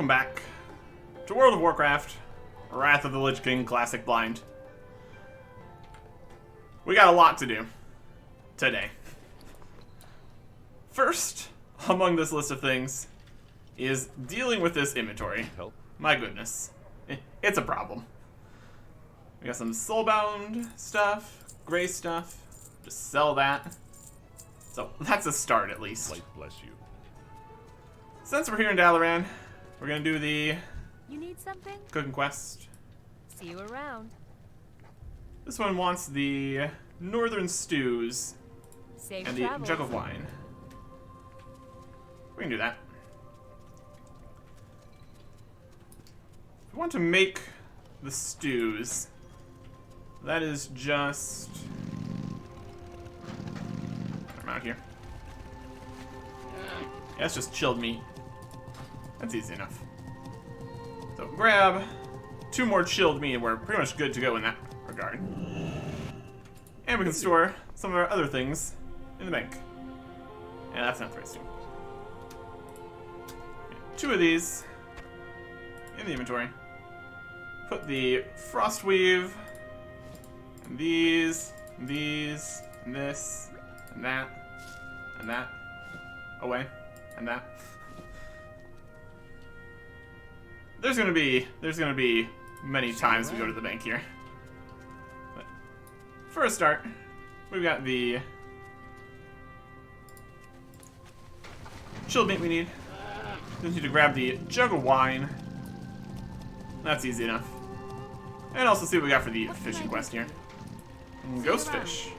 welcome back to World of Warcraft, Wrath of the Lich King Classic Blind. We got a lot to do today. First, among this list of things, is dealing with this inventory. My goodness, it's a problem. We got some soulbound stuff, gray stuff, just sell that. So that's a start at least. Light bless you. Since we're here in Dalaran, we're gonna do the You need something? cooking quest. See you around. This one wants the northern stews Safe and the travels. jug of wine. We can do that. If we want to make the stews, that is just... I'm out here. Yeah, that's just chilled meat. That's easy enough. So grab 2 more chilled meat and we're pretty much good to go in that regard. And we can store some of our other things in the bank. Yeah, that's not the right stew. 2 of these in the inventory. Put the frostweave, and these, and these, and this, and that away, and that. There's gonna be many times we go to the bank here. But for a start, we've got the chilled meat we need. Just need to grab the jug of wine. That's easy enough. And also see what we got for the fishing quest here. Ghost fish.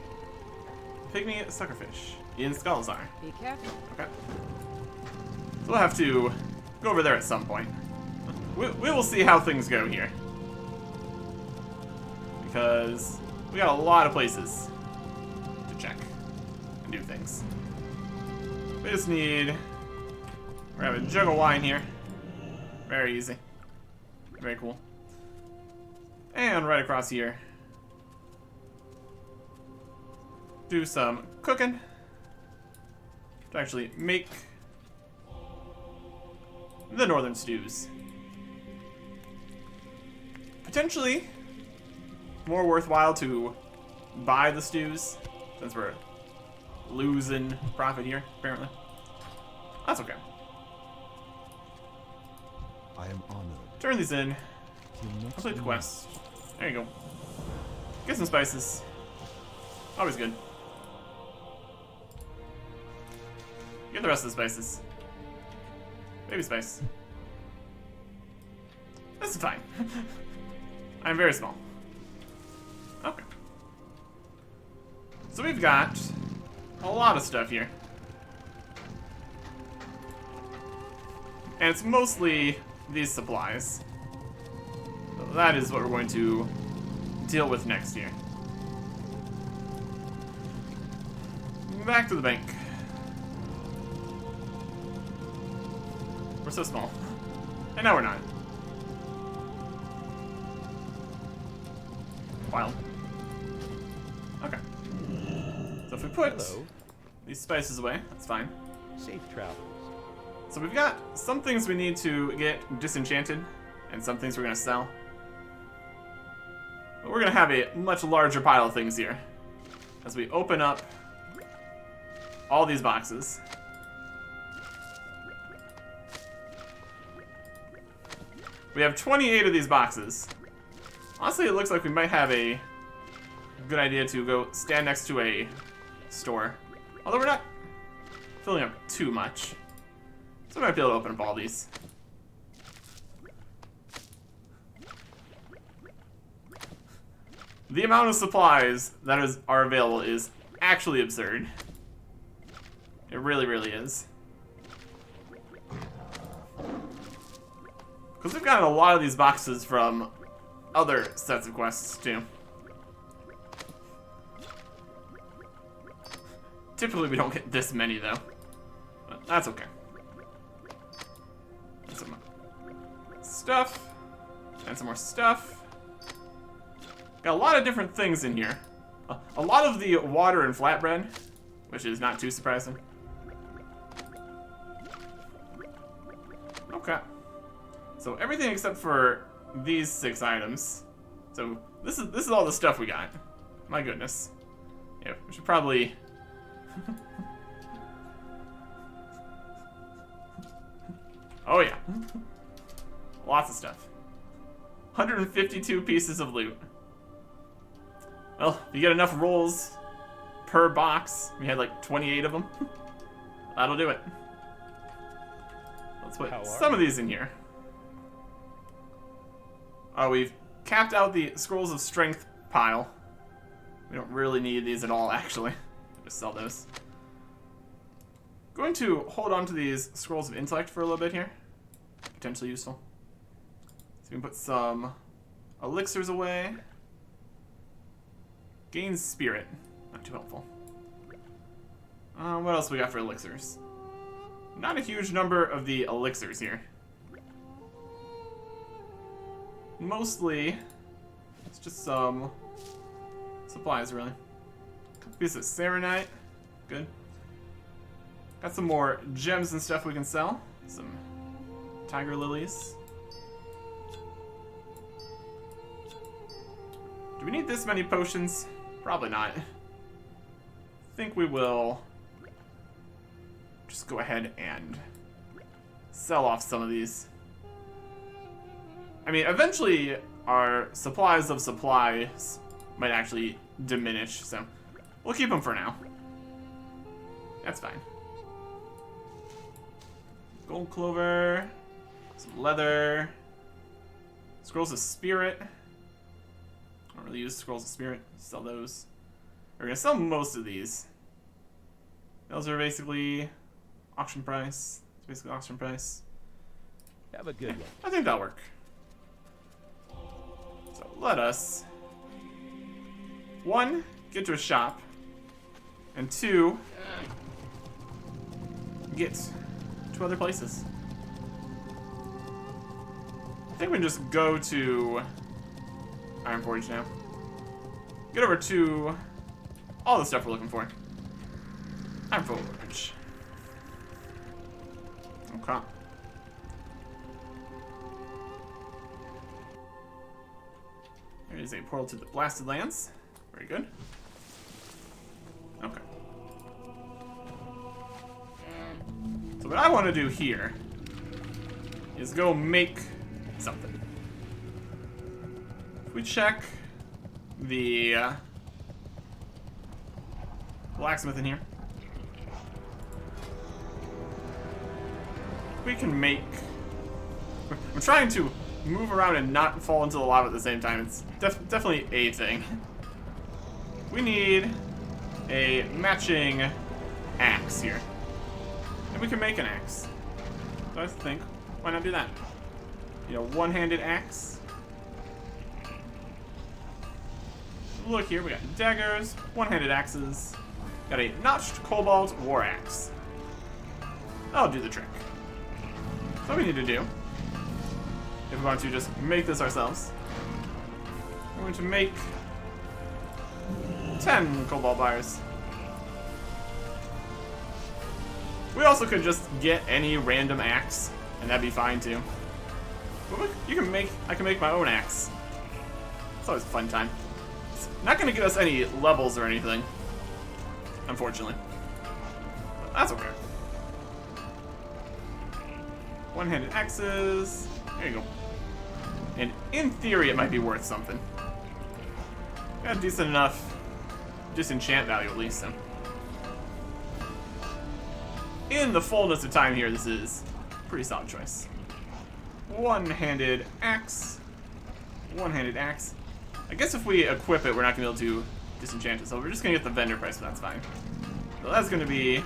Pygmy suckerfish. In Skullzar. Be careful. Okay. So we'll have to go over there at some point. We will see how things go here. Because we got a lot of places to check and do things. We just need... grab a jug of wine here. Very easy. Very cool. And right across here, do some cooking to actually make the northern stews. Potentially more worthwhile to buy the stews, since we're losing profit here, apparently. That's okay. I am honored. Turn these in. Complete the quest. There you go. Get some spices. Always good. Get the rest of the spices. Baby spice. This is fine. I'm very small. Okay. So we've got a lot of stuff here. And it's mostly these supplies. So that is what we're going to deal with next year. Back to the bank. We're so small. And now we're not. Wild. Okay. So if we put these spices away, that's fine. Safe travels. So we've got some things we need to get disenchanted, and some things we're going to sell. But we're going to have a much larger pile of things here as we open up all these boxes. We have 28 of these boxes. Honestly, it looks like we might have a good idea to go stand next to a store. Although we're not filling up too much. So we might be able to open up all these. The amount of supplies that are available is actually absurd. It really, really is. Because we've gotten a lot of these boxes from other sets of quests, too. Typically, we don't get this many, though. But that's okay. And some stuff. And some more stuff. Got a lot of different things in here. A lot of the water and flatbread, which is not too surprising. Okay. So everything except for these 6 items. So this is all the stuff we got. My goodness. Yeah, we should probably. Oh yeah. Lots of stuff. 152 pieces of loot. Well, if you get enough rolls per box, we had like 28 of them. That'll do it. Let's put some of these in here. Oh, we've capped out the Scrolls of Strength pile. We don't really need these at all, actually. Just sell those. Going to hold on to these Scrolls of Intellect for a little bit here. Potentially useful. So we can put some elixirs away. Gain Spirit. Not too helpful. What else we got for elixirs? Not a huge number of the elixirs here. Mostly, it's just some supplies, really. Piece of Serenite. Good. Got some more gems and stuff we can sell. Some tiger lilies. Do we need this many potions? Probably not. I think we will just go ahead and sell off some of these. I mean, eventually our supplies of supplies might actually diminish, so we'll keep them for now. That's fine. Gold clover, some leather, scrolls of spirit. I don't really use scrolls of spirit. Sell those. We're gonna sell most of these. Those are basically auction price. It's basically auction price. Have a good one. I think that'll work. So let us 1, get to a shop, and 2, get to other places. I think we can just go to Iron Forge now. Get over to all the stuff we're looking for. Iron Forge. Okay. There is a portal to the Blasted Lands. Very good. Okay. So what I want to do here is go make something. If we check the blacksmith in here, we can make. I'm trying to move around and not fall into the lava at the same time. It's definitely a thing. We need a matching axe here. And we can make an axe. So I think, why not do that? You know, one-handed axe. Look here, we got daggers, one-handed axes. Got a notched cobalt war axe. That'll do the trick. So what we need to do, if we want to just make this ourselves, we're going to make 10 cobalt bars. We also could just get any random axe, and that'd be fine too. But I can make my own axe. It's always a fun time. It's not gonna get us any levels or anything, unfortunately. But that's okay. One-handed axes. There you go. And in theory, it might be worth something. Got a decent enough disenchant value at least. So. In the fullness of time here, this is a pretty solid choice. One-handed axe. One-handed axe. I guess if we equip it, we're not going to be able to disenchant it, so we're just going to get the vendor price, but that's fine. So that's going to be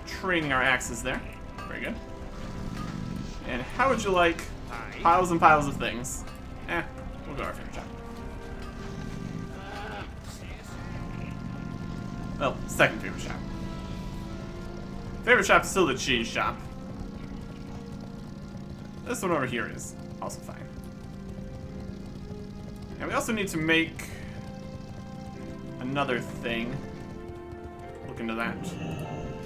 training our axes there. Very good. And how would you like piles and piles of things? We'll go our favorite shop. Well, second favorite shop. Favorite shop is still the cheese shop. This one over here is also fine. And we also need to make another thing. Look into that.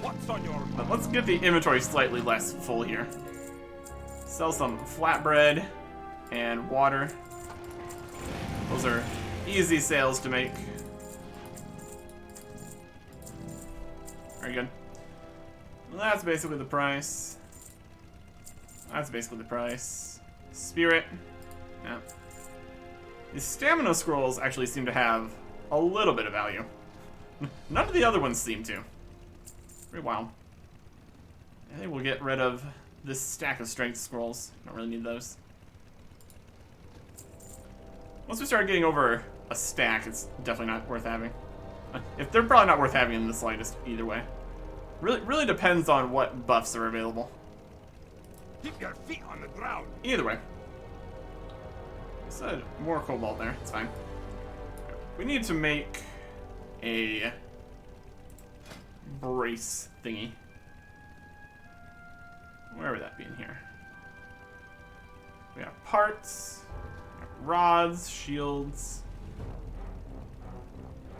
What's on your But let's get the inventory slightly less full here. Sell some flatbread and water. Those are easy sales to make. Very good. Well, that's basically the price. That's basically the price. Spirit. Yeah. The stamina scrolls actually seem to have a little bit of value. None of the other ones seem to. Pretty wild. I think we'll get rid of this stack of strength scrolls. Don't really need those. Once we start getting over a stack, it's definitely not worth having. If they're probably not worth having in the slightest either way. Really depends on what buffs are available. Keep your feet on the ground. Either way. I said more cobalt there. It's fine. We need to make a brace thingy. Where would that be in here? We have parts, we have rods, shields,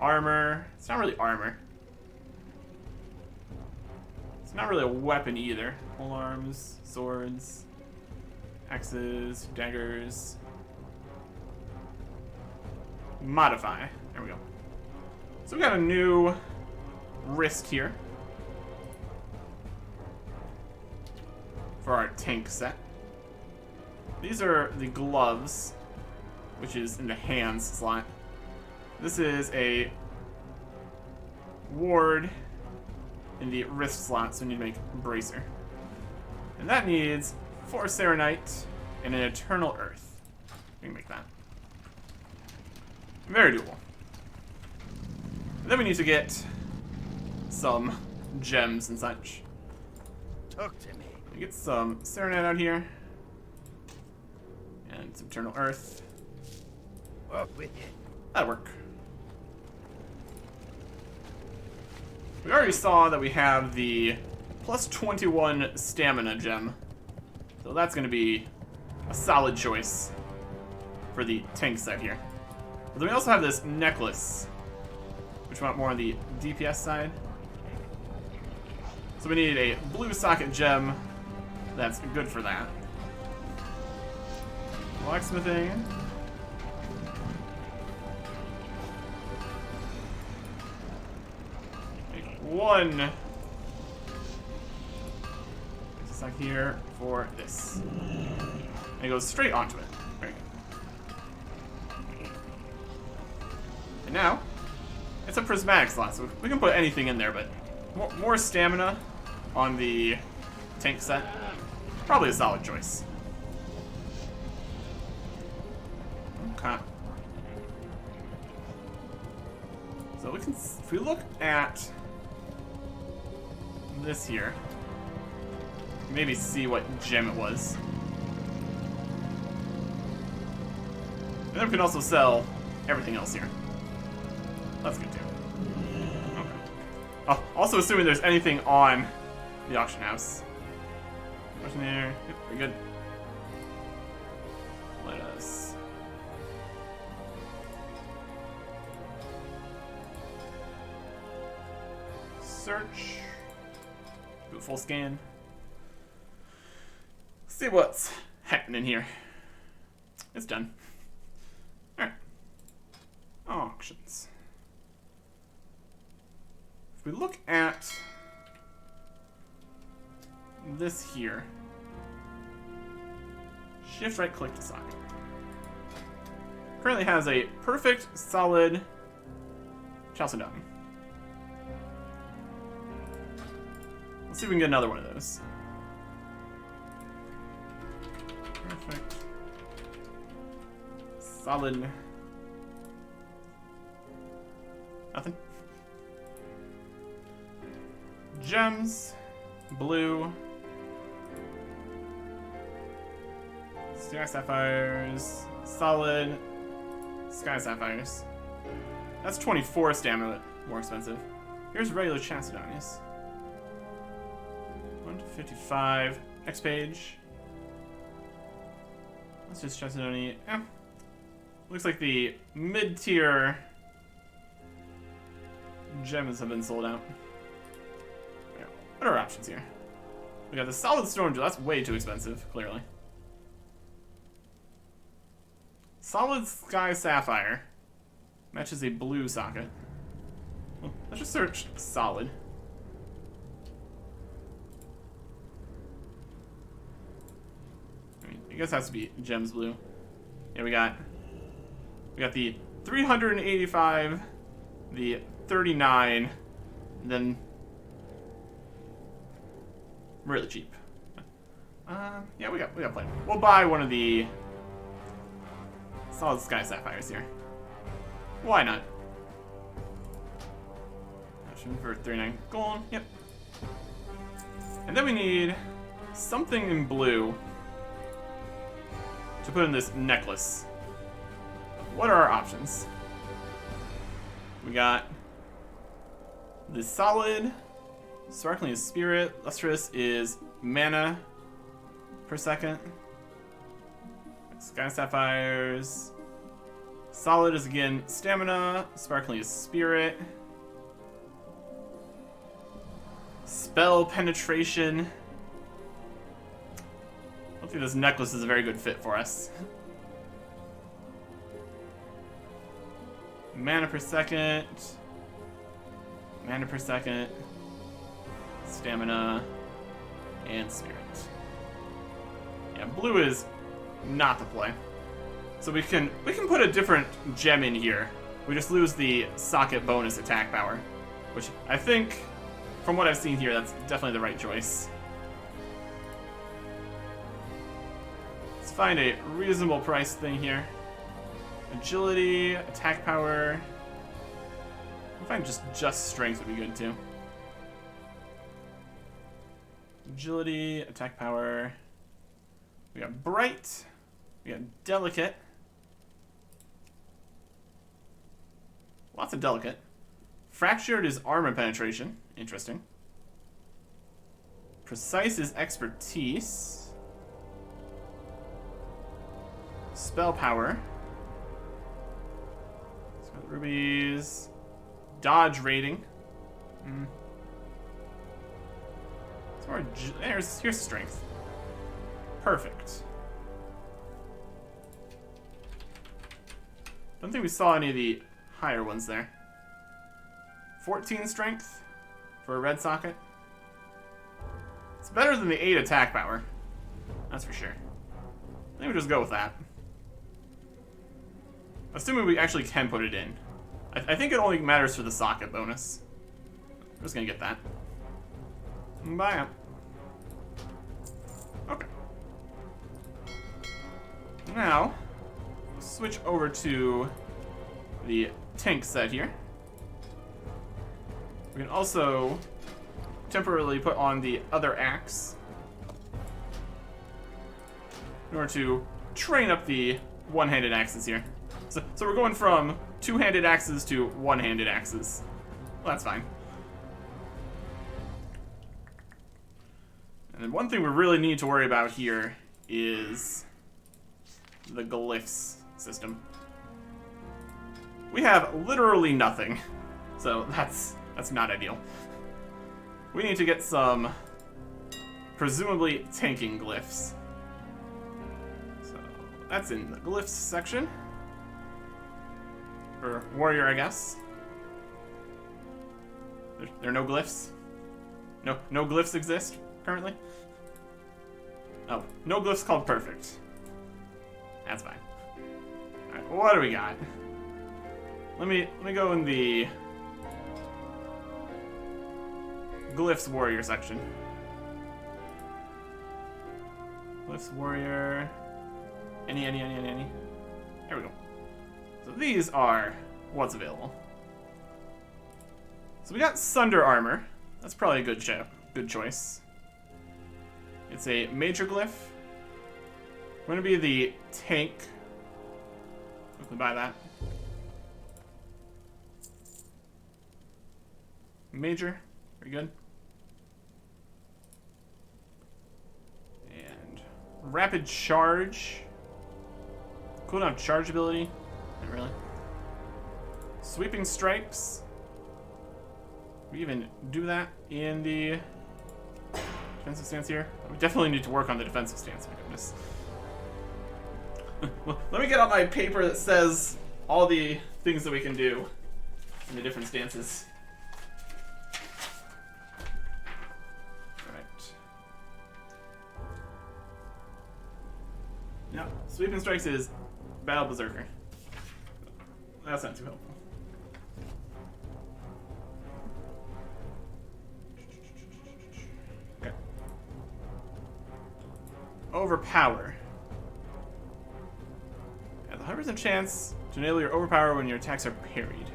armor. It's not really armor. It's not really a weapon either. Pole arms, swords, axes, daggers. Modify. There we go. So we got a new wrist here for our tank set. These are the gloves, which is in the hands slot. This is a ward in the wrist slot, so we need to make a bracer. And that needs 4 Serenite and an Eternal Earth. We can make that. Very doable. And then we need to get some gems and such. Talk to me. We get some Serenite out here. And some Eternal Earth. Up with it. That'll work. We already saw that we have the plus 21 stamina gem. So that's going to be a solid choice for the tank set here. But then we also have this necklace, which we want more on the DPS side. So we need a blue socket gem that's good for that. Blacksmithing. Make one. It's like here for this. And it goes straight onto it. Very good. And now, it's a prismatic slot, so we can put anything in there, but more stamina on the tank set. Probably a solid choice. Okay. So we can, if we look at this here, maybe see what gem it was. And then we can also sell everything else here. That's good too. Okay. Oh, also assuming there's anything on the auction house. Nothing there. Yep, very good. Let us search. Do a full scan. See what's happening here. It's done. Alright. Auctions. If we look at this here, shift right click to socket. Currently has a perfect solid Chalcedony. Let's see if we can get another one of those. Perfect. Solid. Nothing. Gems. Blue. Sky Sapphires. Solid. Sky Sapphires. That's 24 stamina, more expensive. Here's regular Chalcedonies. 1 to 55. Next page. Let's just Chalcedony. Looks like the mid-tier gems have been sold out. Yeah. What are our options here? We got the solid storm jewel. That's way too expensive, clearly. Solid Sky Sapphire matches a blue socket. Well, let's just search solid. I guess it has to be gems blue. Yeah, we got the 385, the 39, and then really cheap. Yeah, we got plenty. We'll buy one of the Solid Sky Sapphires here. Why not? Option for 39 gold. Yep. And then we need something in blue to put in this necklace. What are our options? We got the solid, sparkling is spirit, lustrous is mana per second. Sky sapphires. Solid is again stamina, sparkling is spirit. Spell penetration. I don't think this necklace is a very good fit for us. Mana per second. Mana per second. Stamina. And spirit. Yeah, blue is not the play. So we can put a different gem in here. We just lose the socket bonus attack power. Which I think, from what I've seen here, that's definitely the right choice. Let's find a reasonable price thing here. Agility, attack power. I find just strength would be good too. Agility, attack power. We got bright. We got delicate. Lots of delicate. Fractured is armor penetration. Interesting. Precise is expertise. Spell power. Rubies. Dodge rating. Here's strength. Perfect. Don't think we saw any of the higher ones there. 14 strength for a red socket. It's better than the 8 attack power. That's for sure. I think we just go with that. Assuming we actually can put it in. I think it only matters for the socket bonus. We're just gonna get that. Bye. Okay. Now, switch over to the tank set here. We can also temporarily put on the other axe in order to train up the one-handed axes here. So we're going from two-handed axes to one-handed axes. Well, that's fine. And then one thing we really need to worry about here is the glyphs system. We have literally nothing, so that's not ideal. We need to get some presumably tanking glyphs. So that's in the glyphs section. For warrior, I guess. There are no glyphs? No glyphs exist currently? Oh, no glyphs called perfect. That's fine. Alright, what do we got? Let me go in the glyphs warrior section. Glyphs warrior. Any. There we go. So these are what's available. So we got Sunder armor. That's probably a good choice. It's a major glyph. We're gonna be the tank. Quickly buy that. Major, very good. And rapid charge. Cooldown charge ability. Not really. Sweeping strikes. We even do that in the defensive stance here. We definitely need to work on the defensive stance, my goodness. Well, let me get out my paper that says all the things that we can do in the different stances. Alright. Now, Sweeping Strikes is Battle Berserker. That's not too helpful. Okay. Overpower. Has a 100% chance to enable your overpower when your attacks are parried.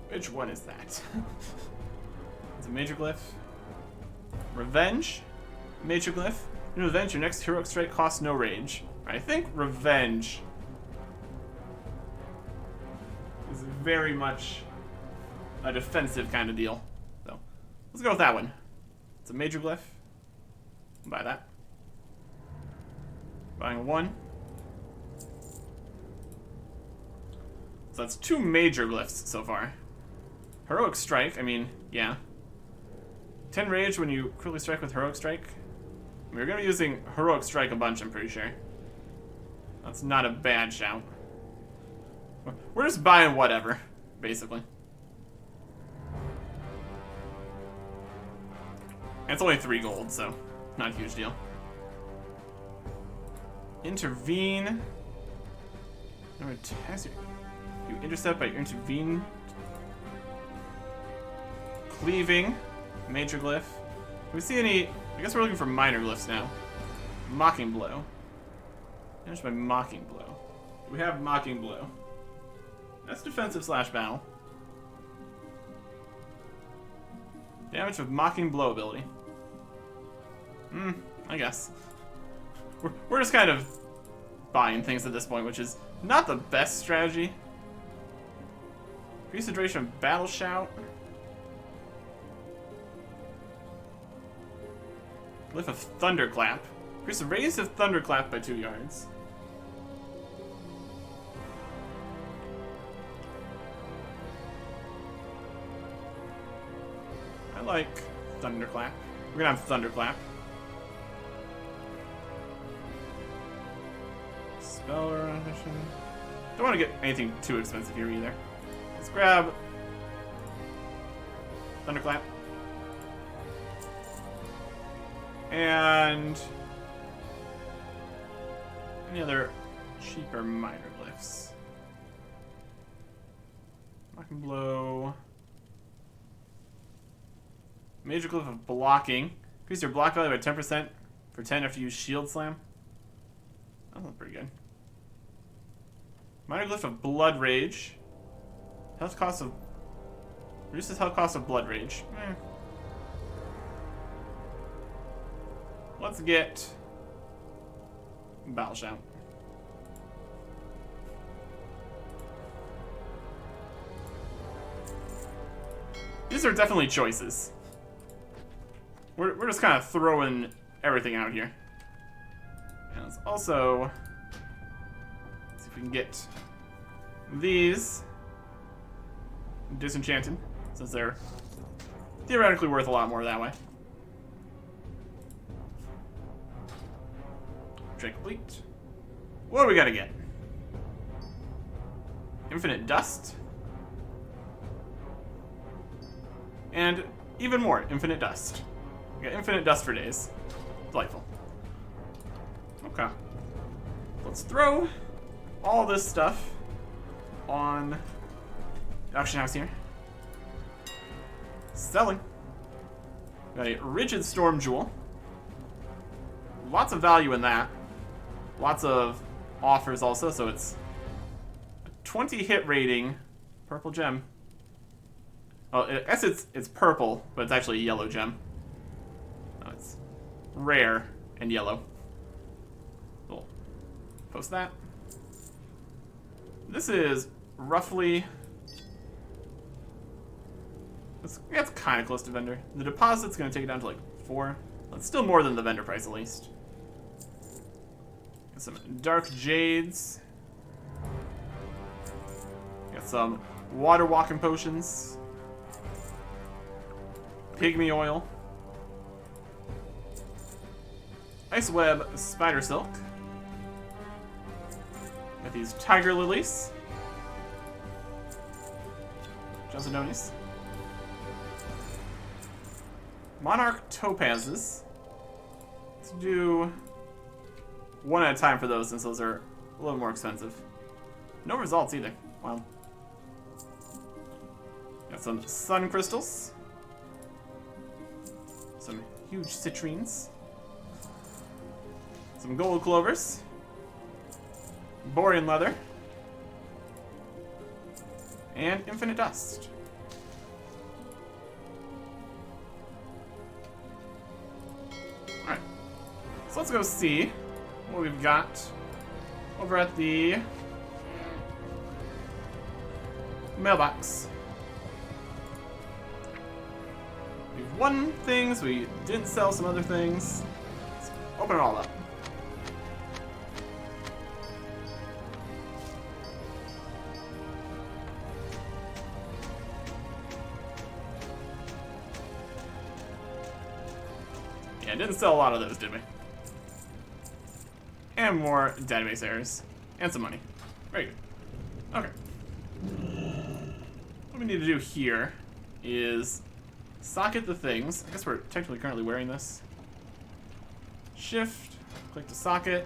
Which one is that? It's a major glyph. Revenge. Major glyph. In Revenge, your next heroic strike costs no range. I think Revenge is very much a defensive kind of deal. So, let's go with that one. It's a major glyph. Buy that. Buying one. So that's 2 major glyphs so far. Heroic Strike, I mean, yeah. 10 rage when you critically strike with Heroic Strike. We're going to be using Heroic Strike a bunch, I'm pretty sure. That's not a bad shout. We're just buying whatever, basically. And it's only 3 gold, so not a huge deal. Intervene. Number attacks you intercept by your intervene. Cleaving. Major glyph. Do we see any? I guess we're looking for minor glyphs now. Mocking Blow. Damage by Mocking Blow. Do we have Mocking Blow? That's defensive / battle. Damage with Mocking Blow ability. I guess. We're just kind of buying things at this point, which is not the best strategy. Increase the duration of Battle Shout. Glyph of Thunderclap. Increase the radius of Thunderclap by 2 yards. I like Thunderclap. We're gonna have Thunderclap. Spell rendition. Don't want to get anything too expensive here either. Let's grab Thunderclap. And any other cheaper minor glyphs? Mocking Blow. Major glyph of blocking. Increase your block value by 10% for 10 after you use Shield Slam. That sounds pretty good. Minor glyph of Blood Rage. Health cost of reduces health cost of Blood Rage. Let's get Battle Shout. These are definitely choices. We're just kind of throwing everything out here. And let's also see if we can get these disenchanted, since they're theoretically worth a lot more that way. Trade complete. What do we gotta get? Infinite Dust. And even more, Infinite Dust. We got Infinite Dust for days. Delightful. Okay. Let's throw all this stuff on the auction house here. Selling. Got a Rigid Storm Jewel. Lots of value in that. Lots of offers also, so it's a 20 hit rating. Purple gem. Oh, I guess it's purple, but it's actually a yellow gem. No, it's rare and yellow. We'll post that. This is roughly... It's kind of close to vendor. The deposit's going to take it down to like 4. That's still more than the vendor price, at least. Got some Dark Jades. Got some Water Walking Potions. Pygmy Oil. Ice Web Spider Silk. Got these Tiger Lilies. Chalcedonis. Monarch Topazes. Let's do one at a time for those since those are a little more expensive. No results either. Wow. Got some Sun Crystals. Some huge citrines. Some Gold Clovers. Borean Leather. And Infinite Dust. Alright. So let's go see what we've got over at the mailbox. We've won things, we didn't sell some other things. Let's open it all up. Yeah, didn't sell a lot of those, did we? And more database errors. And some money. Very good. Okay. What we need to do here is socket the things. I guess we're technically currently wearing this. Shift, click to socket.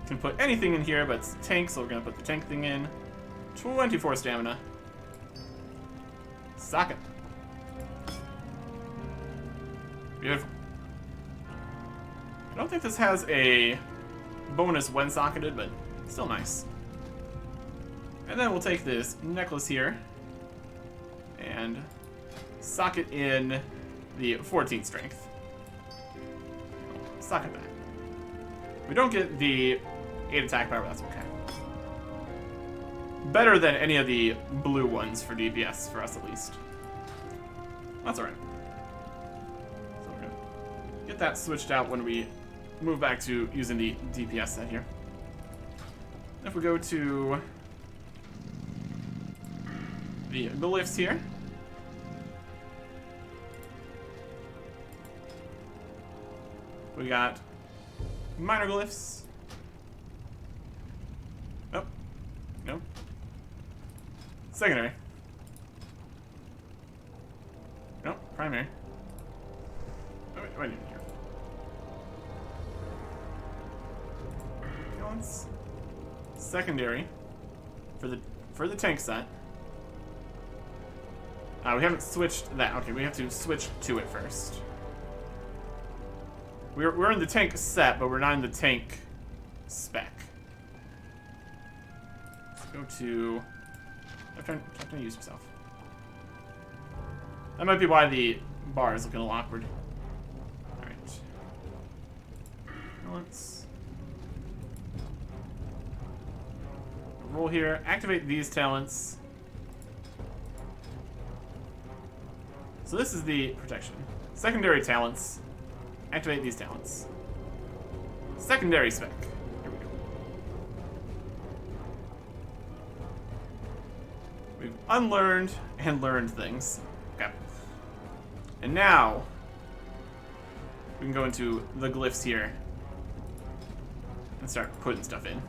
Can put anything in here, but it's a tank, so we're gonna put the tank thing in. 24 stamina. Socket. Beautiful. I don't think this has a bonus when socketed, but still nice. And then we'll take this necklace here and socket in the 14 strength. Socket that. We don't get the 8 attack power, but that's okay. Better than any of the blue ones for DPS, for us at least. That's alright. So we're gonna get that switched out when we move back to using the DPS set here. If we go to the glyphs here, we got minor glyphs. Oh, no. Secondary. No, primary. Oh, wait here. Talents. Secondary for the tank set. We haven't switched that. Okay, we have to switch to it first. We're in the tank set, but we're not in the tank spec. Let's go to... I'm trying to use yourself. That might be why the bar is looking a little awkward. Alright. Let's roll here. Activate these talents. So this is the protection. Secondary talents. Activate these talents. Secondary spec. Here we go. We've unlearned and learned things. Okay. And now we can go into the glyphs here and start putting stuff in.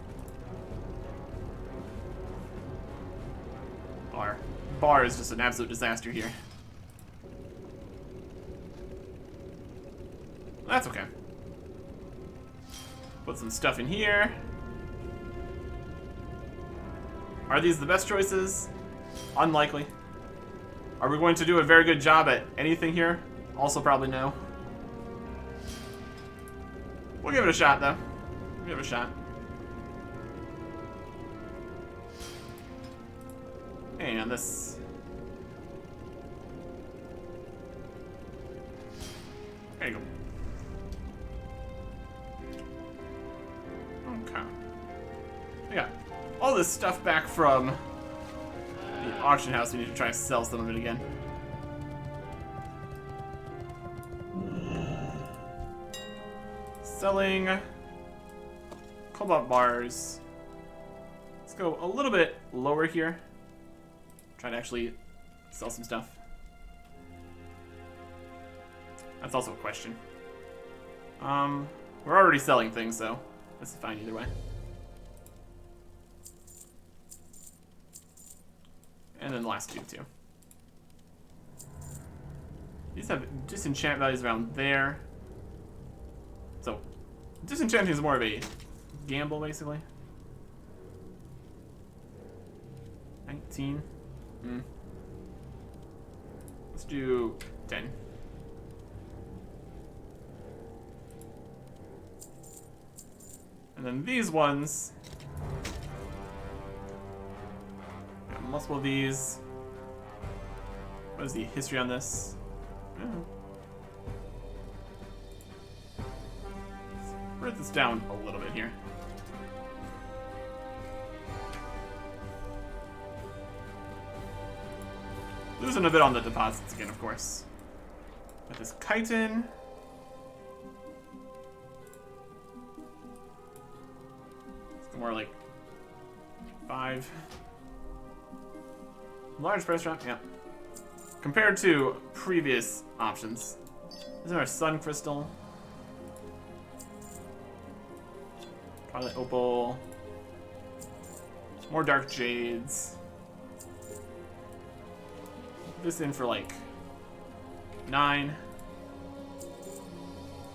Our bar is just an absolute disaster here. That's okay. Put some stuff in here. Are these the best choices? Unlikely. Are we going to do a very good job at anything here? Also probably no. We'll give it a shot though. We'll give it a shot. And this. There you go. Okay. We got all this stuff back from the auction house. We need to try and sell some of it again. Selling cobalt bars. Let's go a little bit lower here. Try to actually sell some stuff. That's also a question. We're already selling things, so this is fine either way. And then the last two, too. These have disenchant values around there. So, disenchanting is more of a gamble, basically. 19. Let's do 10. And then these ones. Got multiple of these. What is the history on this? Oh. Let's write this down a little bit here. Losing a bit on the deposits again, of course. Got this chitin. It's more like 5. Large price drop, yeah. Compared to previous options. This is our sun crystal. Probably opal. More dark jades. This in for like 9.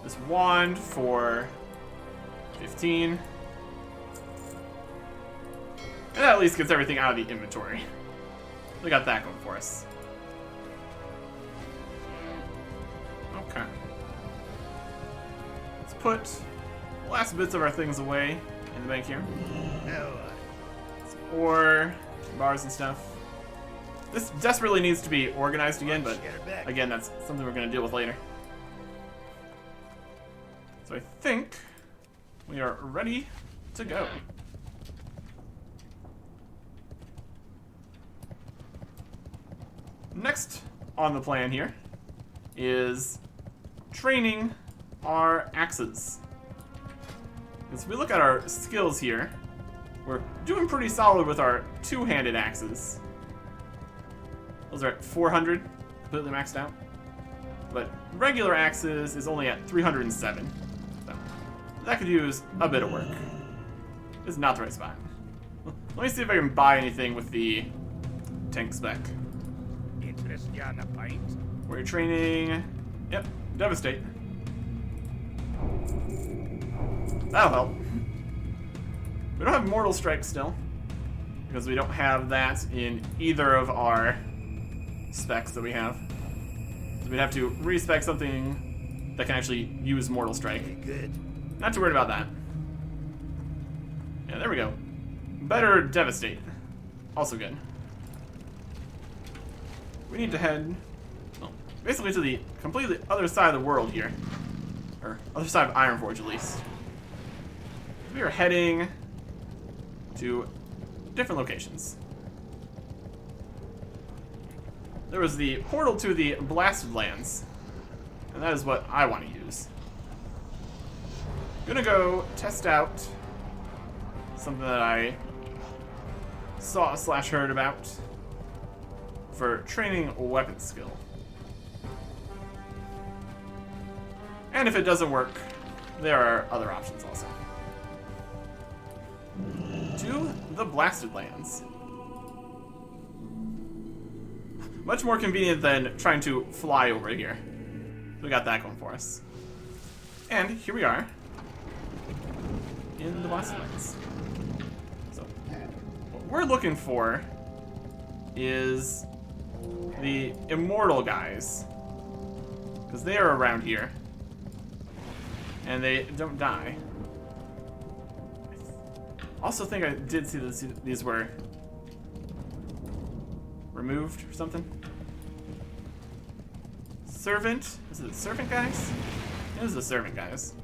This wand for 15. And that at least gets everything out of the inventory. We got that going for us. Okay. Let's put the last bits of our things away in the bank here. Ore, bars and stuff. This desperately needs to be organized again, but again, that's something we're going to deal with later. So I think we are ready to go. Next on the plan here is training our axes. As we look at our skills here, we're doing pretty solid with our two-handed axes. Those are at 400, completely maxed out. But regular axes is only at 307. So that could use a bit of work. This is not the right spot. Let me see if I can buy anything with the tank spec. Interest you on a pint? Where you're training. Yep, Devastate. That'll help. We don't have Mortal Strike still, because we don't have that in either of our specs that we have. So we'd have to respec something that can actually use Mortal Strike. Good. Not too worried about that. Yeah, there we go. Better Devastate. Also good. We need to head, well, basically to the completely other side of the world here. Or other side of Ironforge, at least. We are heading to different locations. There was the portal to the Blasted Lands, and that is what I want to use. Gonna go test out something that I saw / heard about for training weapon skill. And if it doesn't work, there are other options also. To the Blasted Lands. Much more convenient than trying to fly over here. We got that going for us. And here we are in the Blasted Lands. So, what we're looking for is the immortal guys, because they are around here and they don't die. I also think I did see these were removed or something. Servant? Is it the servant guys? It is the servant guys.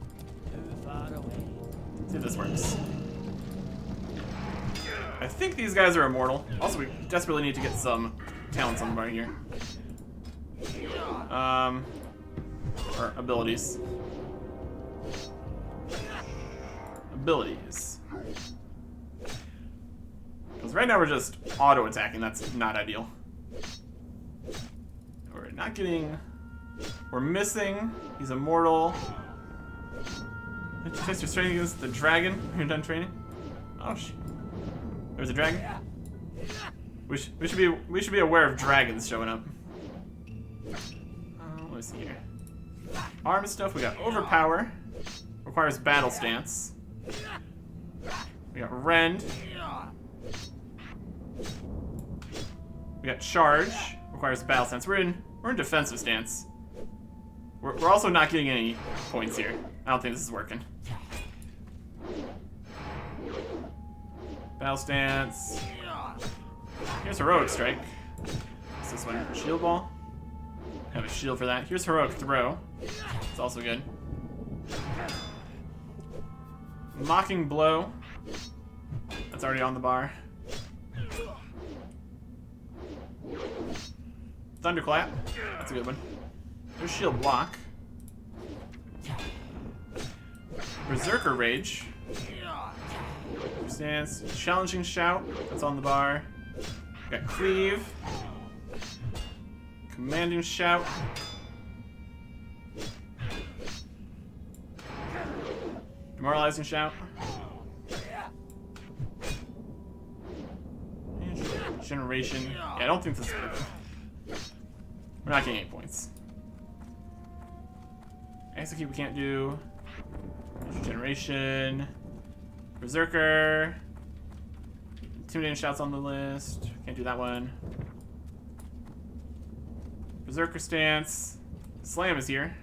Let's see if this works. I think these guys are immortal. Also, we desperately need to get some talents on right here. Or abilities. Abilities. Because right now we're just auto-attacking. That's not ideal. We're not getting... We're missing. He's immortal. Did you test your strength against the dragon when you're done training? Oh, there's a dragon? We should be aware of dragons showing up. Let me see here. Arm stuff, we got Overpower. Requires Battle Stance. We got Rend. We got Charge. Requires Battle Stance. We're in defensive stance. We're also not getting any points here. I don't think this is working. Battle Stance. Here's Heroic Strike. What's this one? Shield Ball. Have a shield for that. Here's Heroic Throw. It's also good. Mocking Blow. That's already on the bar. Thunderclap. That's a good one. There's Shield Block. Berserker Rage. Stance. Challenging Shout. That's on the bar. Got Cleave. Commanding Shout. Demoralizing Shout. And Generation. Yeah, I don't think this is good. We're not getting 8 points. Execute we can't do. Generation. Berserker. Intimidating Shout's on the list. Can't do that one. Berserker Stance. Slam is here.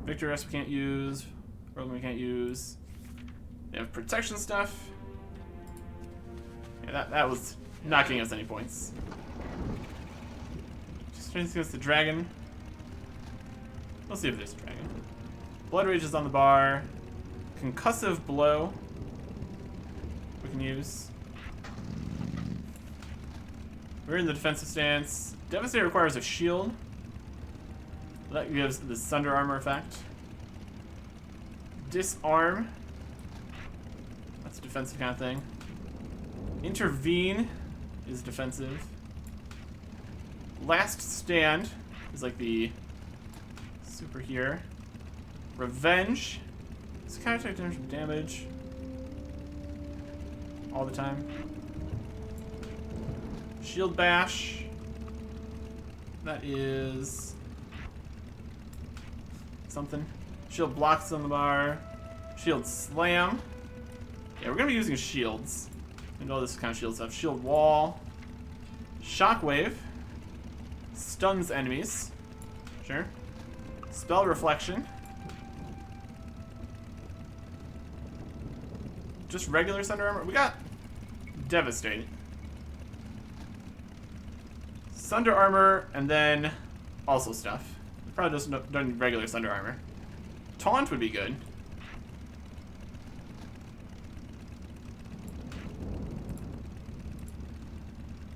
Victory Rest we can't use. Rogue we can't use. They have protection stuff. Yeah, that was not getting us any points. Just trying to see what's the dragon. We'll see if there's a dragon. Blood Rage is on the bar. Concussive Blow we can use. We're in the defensive stance. Devastate requires a shield. That gives the Sunder Armor effect. Disarm. That's a defensive kind of thing. Intervene is defensive. Last Stand is like the super here. Revenge. It's counter damage all the time. Shield Bash. That is something. Shield Blocks on the bar. Shield Slam. Yeah, we're gonna be using shields. And all this kind of shield stuff. Shield Wall. Shockwave. Stuns enemies. Sure. Spell Reflection. Just regular Sunder Armor. We got Devastate. Sunder Armor, and then also stuff. Probably just don't need regular Sunder Armor. Taunt would be good.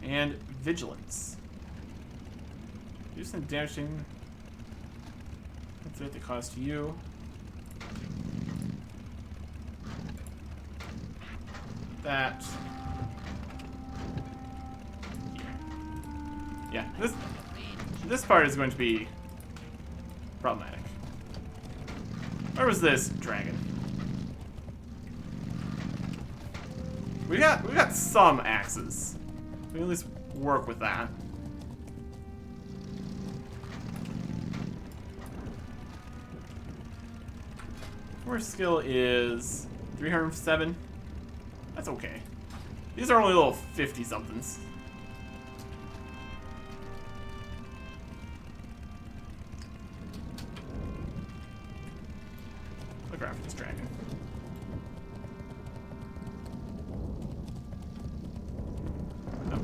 And Vigilance. Do some damaging. That's what they cause to you. That. Yeah, this part is going to be problematic. Where was this dragon? We got some axes. We can at least work with that. Force skill is 307. That's okay. These are only little 50-somethings. Look after this dragon. No,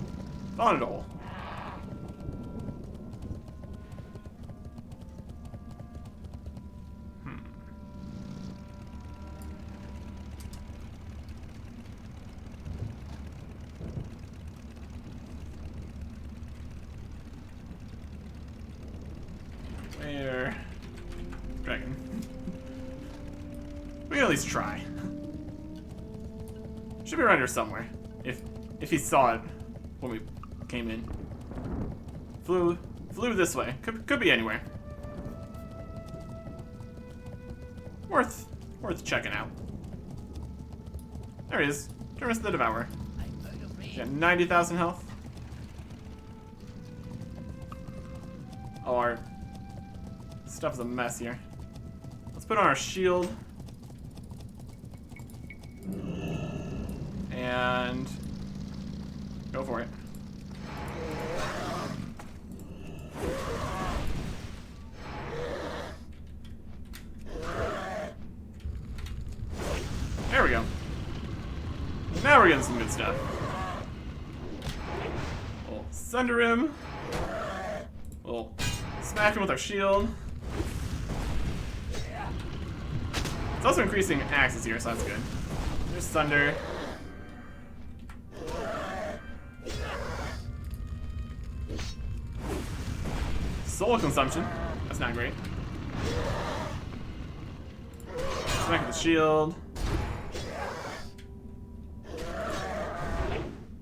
not at all. Where? Dragon. We can at least try. Should be around here somewhere. If he saw it when we came in. Flew this way. Could be anywhere. Worth worth checking out. There he is. Terminus the Devourer. He's got 90,000 health. Oh, our stuff is a mess here. Let's put on our shield. And go for it. There we go. Now we're getting some good stuff. We'll sunder him. We'll smack him with our shield. It's also increasing axes here, so that's good. There's Sunder. Soul consumption. That's not great. Smack with the shield.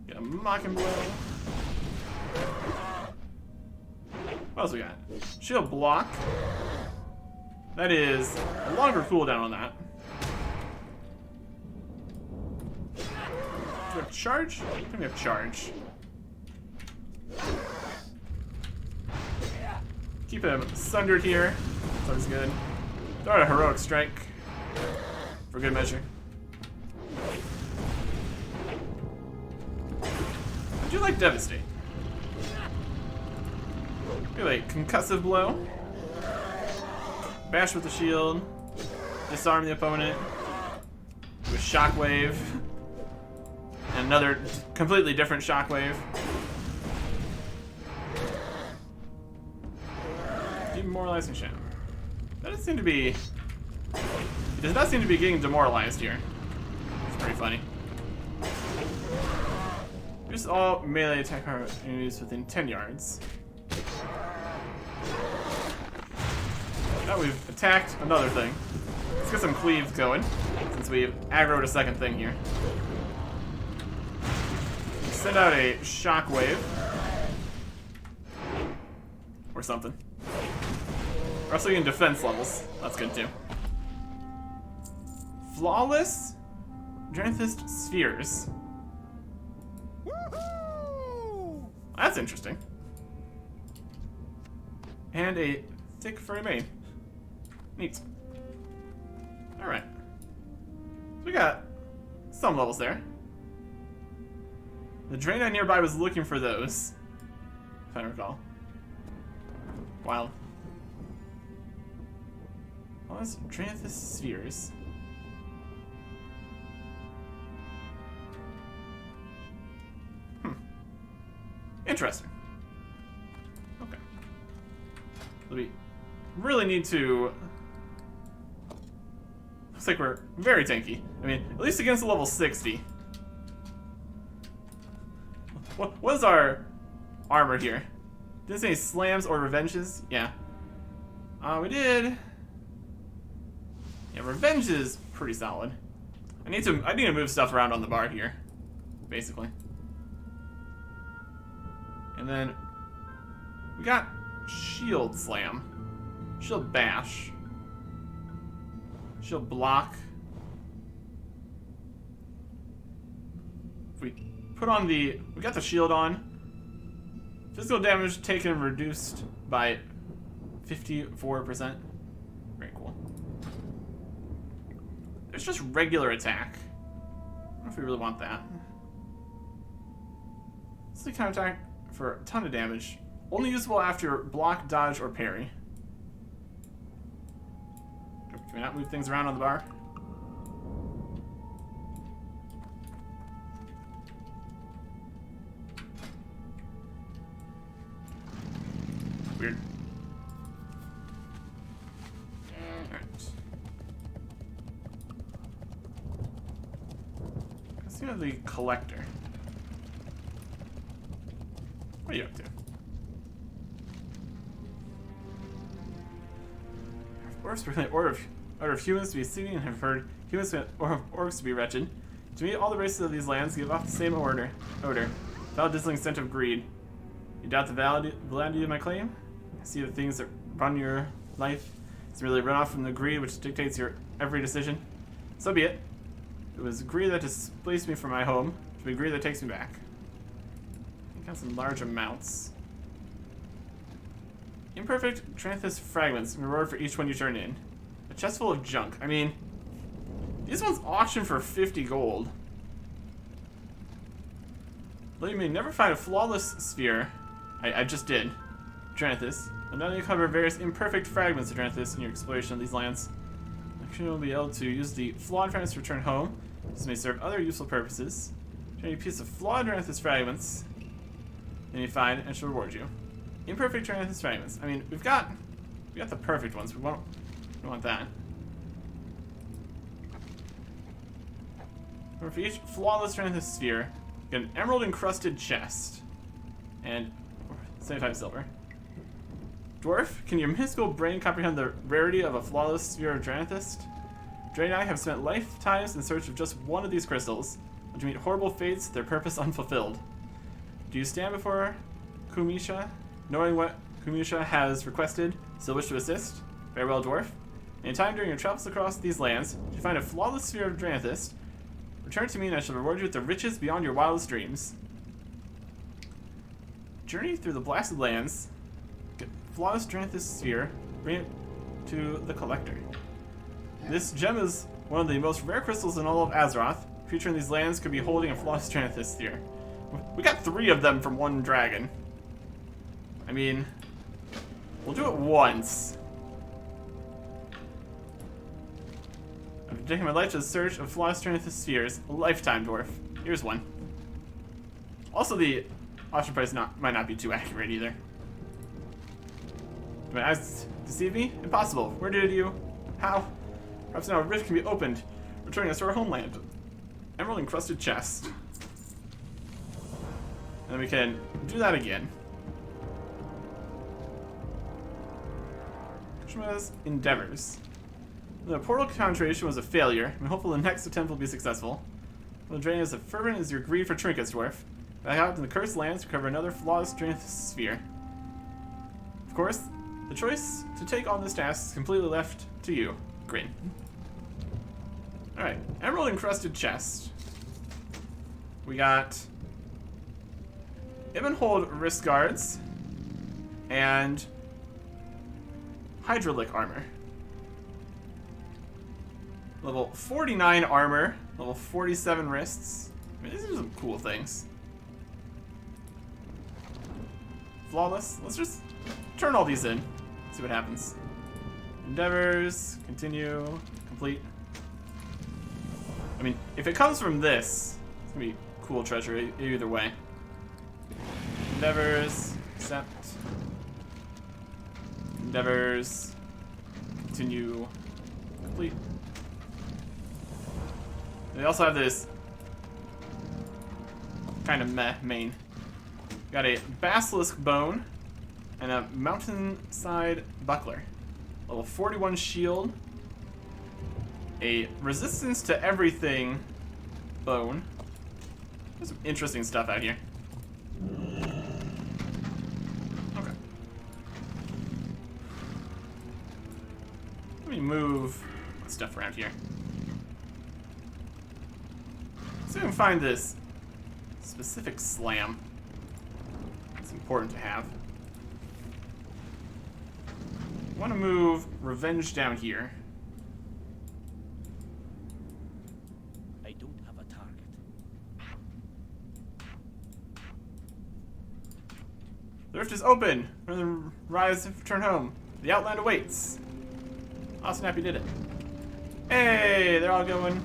Get a mocking blow. What else we got? Shield block. That is a longer cooldown on that. Do we have charge? I think we have charge. Keep him sundered here. That's always good. Throw out a heroic strike for good measure. I do like devastate. Feel like concussive blow. Bash with the shield. Disarm the opponent. Do a shockwave. And another completely different shockwave. Demoralizing shadow. That doesn't seem to be. It does not seem to be getting demoralized here. It's pretty funny. Just all melee attack opportunities within 10 yards. Now we've attacked another thing. Let's get some cleaves going, since we've aggroed a second thing here. Send out a shockwave. Or something. We're also getting defense levels. That's good too. Flawless Dranthist Spheres. That's interesting. And a thick furry mane. Neat. Alright. So we got some levels there. The Draenei nearby was looking for those, if I recall. Wild. All those Dranthist Spheres. Interesting. Okay. So we really need to. Looks like we're very tanky. I mean, at least against a level 60. What is our armor here? Didn't say slams or revenges? Yeah. We did. Yeah, revenge is pretty solid. I need to move stuff around on the bar here, basically. And then we got shield slam, shield bash, shield block. If we put on we got the shield on. Physical damage taken reduced by 54%. Very cool. There's just regular attack. I don't know if we really want that. This is the kind of attack for a ton of damage. Only usable after block, dodge, or parry. Can we not move things around on the bar? Weird. Alright. Let's see the collector. What are you up to? Orcs permit order of humans to be singing and have heard humans permit orcs to be wretched. To me, all the races of these lands give off the same odor. Foul dizzying scent of greed. You doubt the validity of my claim? I see the things that run your life. It's merely run off from the greed which dictates your every decision. So be it. It was greed that displaced me from my home. To be greed that takes me back. I got some large amounts. Imperfect Tranthus fragments. Reward for each one you turn in. A chest full of junk. I mean, these ones auction for 50 gold. Though you may never find a flawless sphere. I just did. Tranthus. But now you cover various imperfect fragments of Tranthus in your exploration of these lands. You will be able to use the flawed fragments to return home. This may serve other useful purposes. Turn a piece of flawed Tranthus fragments. Then you find and she'll reward you. Imperfect Tranthus fragments. I mean, we got the perfect ones. We want that. For each flawless Tranthus sphere, get an emerald encrusted chest. And 75 silver. Dwarf, can your mystical brain comprehend the rarity of a flawless sphere of Tranthus? Dre and I have spent lifetimes in search of just one of these crystals, but to meet horrible fates, their purpose unfulfilled. Do you stand before Kumisha, knowing what Kumisha has requested, still wish to assist? Farewell, dwarf. In time during your travels across these lands, if you find a flawless sphere of Tranthus, return to me and I shall reward you with the riches beyond your wildest dreams. Journey through the blasted lands. Get flawless Tranthus sphere. Bring it to the collector. This gem is one of the most rare crystals in all of Azeroth. A creature in these lands could be holding a flawless Tranthus sphere. We got 3 of them from one dragon. I mean, we'll do it once. I've dedicated my life to the search of flawless Tranthus spheres. A lifetime, dwarf. Here's one. Also, the auction price might not be too accurate either. Do my eyes deceive me? Impossible. Where did you? How? Perhaps now a rift can be opened, returning us to our homeland. Emerald encrusted chest. And then we can do that again. Kushma's endeavors. The portal concentration was a failure. I'm hopeful the next attempt will be successful. The drain is as fervent as your greed for trinkets, dwarf. Back out in the cursed lands to cover another flawless Tranthus sphere. Of course, the choice to take on this task is completely left to you. Grin. Alright, emerald encrusted chest. We got Ibbenhold wrist guards and Hydraulic armor. Level 49 armor, level 47 wrists. I mean, these are some cool things. Flawless. Let's just turn all these in. See what happens. Endeavors, continue, complete. I mean, if it comes from this, it's gonna be cool treasure either way. Endeavors, accept. Endeavors, continue, complete. They also have this kind of meh main. Got a basilisk bone and a mountainside buckler. Level 41 shield. A resistance to everything bone. There's some interesting stuff out here. Okay. Let me move stuff around here. See if I can find this specific slam. It's important to have. I want to move Revenge down here. I don't have a target. The rift is open. Rather rise and return home. The outland awaits. Oh, snap, you did it. Hey, they're all going.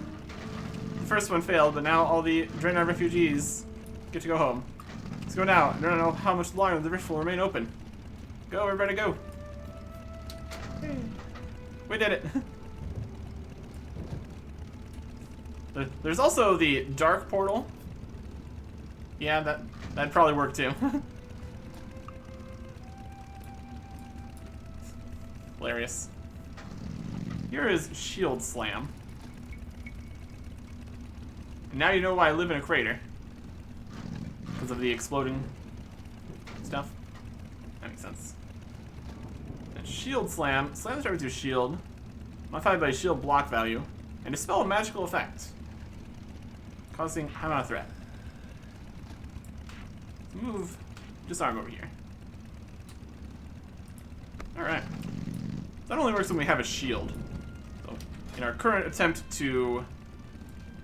The first one failed, but now all the Draenei refugees get to go home. Let's go now. I don't know how much longer the rift will remain open. Go, everybody, go. Hey. We did it. There's also the dark portal. Yeah, that'd probably work too. Hilarious. Here is Shield Slam. And now you know why I live in a crater. Because of the exploding stuff. That makes sense. And Shield Slam. Slam starts with your shield. Modified by shield block value. and dispel a magical effect, causing high amount of threat. Move disarm over here. Alright. That only works when we have a shield. So, in our current attempt to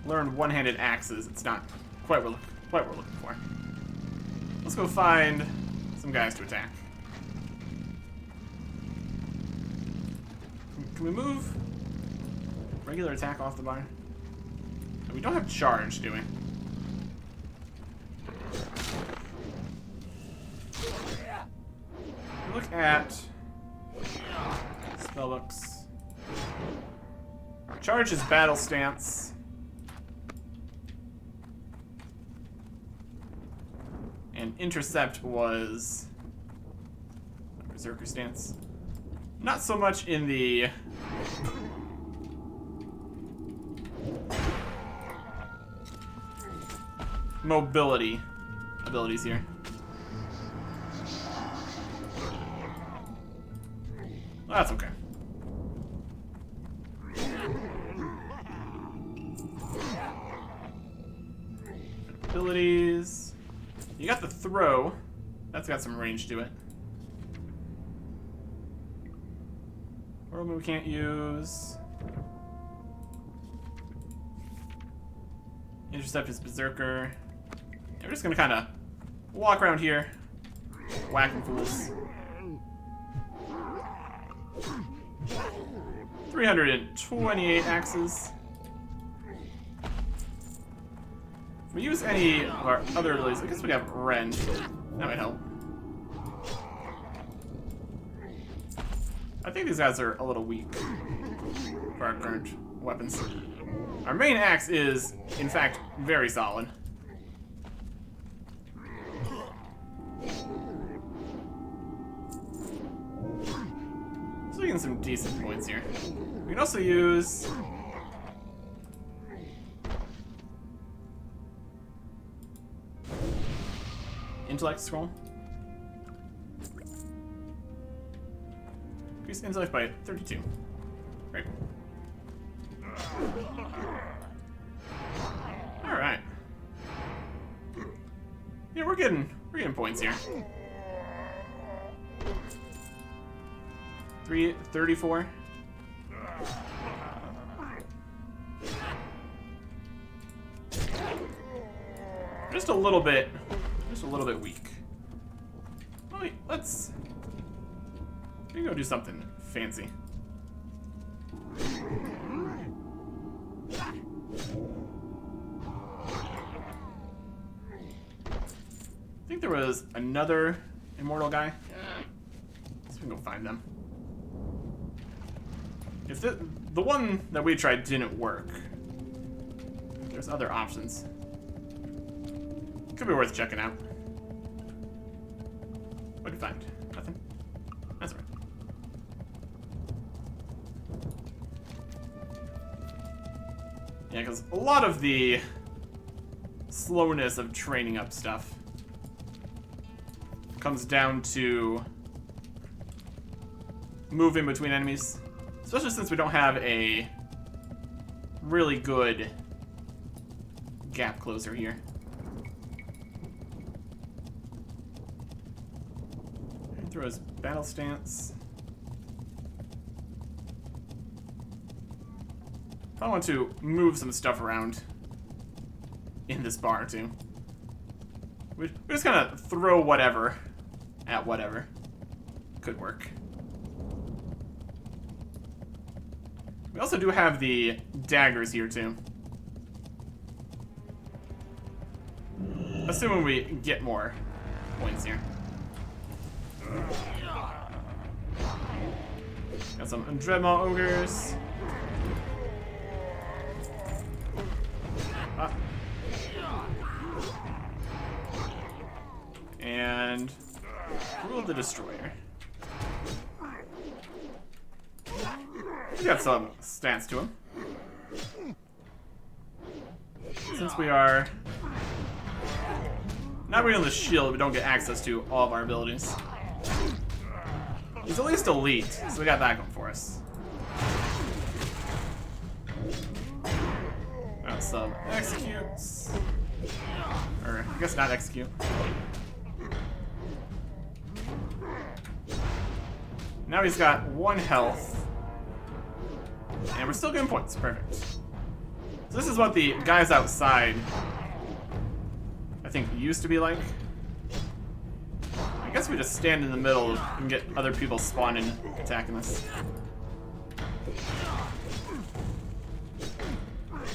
learn one-handed axes, it's not quite what we're looking for. Let's go find some guys to attack. Can we move regular attack off the bar? We don't have charge, do we? Look at spellbooks. Charge is battle stance. And intercept was berserker stance. Not so much in the mobility abilities here. Well, that's okay. Abilities. You got the throw. That's got some range to it. Whirlwind we can't use. Intercept is berserker. Yeah, we're just gonna kind of walk around here, whacking fools. 328 axes. If we use any of our other abilities, I guess we have Rend. That might help. I think these guys are a little weak for our current weapons. Our main axe is, in fact, very solid. So we get some decent points here. We can also use intellect scroll. Increase intellect by 32. Great. All right. Yeah, we're getting points here. 334. Just a little bit weak. Wait, let's go do something fancy. I think there was another immortal guy. Let's go find them. If the one that we tried didn't work, there's other options. Could be worth checking out. What did you find? Nothing? That's all right. Yeah, because a lot of the slowness of training up stuff comes down to moving between enemies. Especially since we don't have a really good gap closer here. Throw his battle stance. I want to move some stuff around in this bar too. We just kind of throw whatever at whatever. Could work. We also do have the daggers here too. Assuming we get more points here. Got some Dreadmaw Ogres. And Rule of the Destroyer. He's got some stats to him. Since we are not really on the shield, we don't get access to all of our abilities. He's at least elite, so we got that going for us. some executes. Or, I guess not execute. Now he's got 1 health. And we're still getting points. Perfect. So this is what the guys outside, I think, used to be like. I guess we just stand in the middle and get other people spawning attacking us.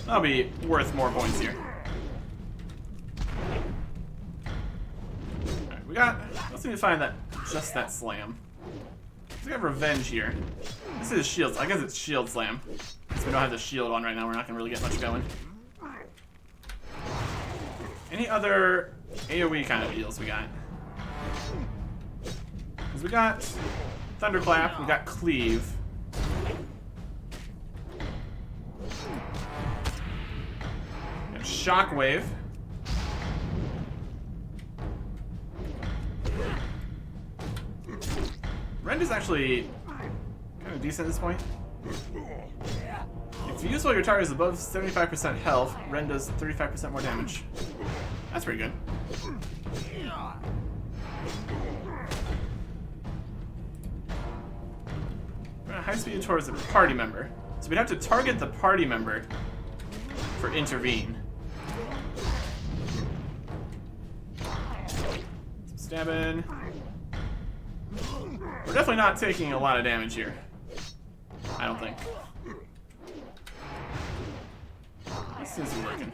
That'll be worth more points here. Alright, we got... Let's see if we find that... Just that slam. We have revenge here. This is shields. I guess it's shield slam. Since we don't have the shield on right now, we're not gonna really get much going. Any other AoE kind of deals we got? Because we got Thunderclap, we got Cleave. We got Shockwave. Rend is actually kind of decent at this point. If you use while your target is above 75% health, Rend does 35% more damage. That's pretty good. We're gonna high speed towards a party member. So we'd have to target the party member for intervene. Stabbing. We're definitely not taking a lot of damage here. I don't think. This seems to be working.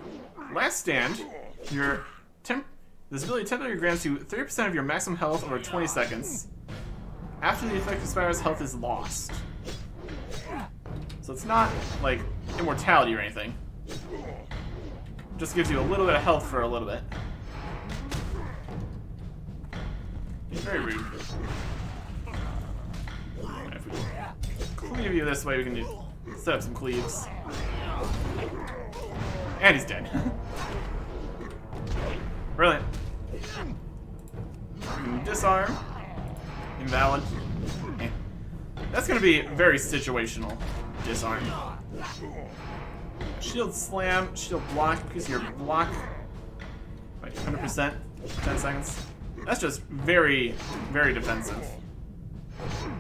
Last stand, this ability temporarily grants you 30% of your maximum health over 20 seconds. After the effect expires, health is lost. So it's not like immortality or anything. It just gives you a little bit of health for a little bit. It's very rude. If we cleave you this way, we can set up some cleaves. And he's dead. Brilliant. We can disarm. Invalid. Eh. That's going to be very situational. Disarm. Shield slam, shield block, increase your block by 100%, 10 seconds. That's just very, very defensive.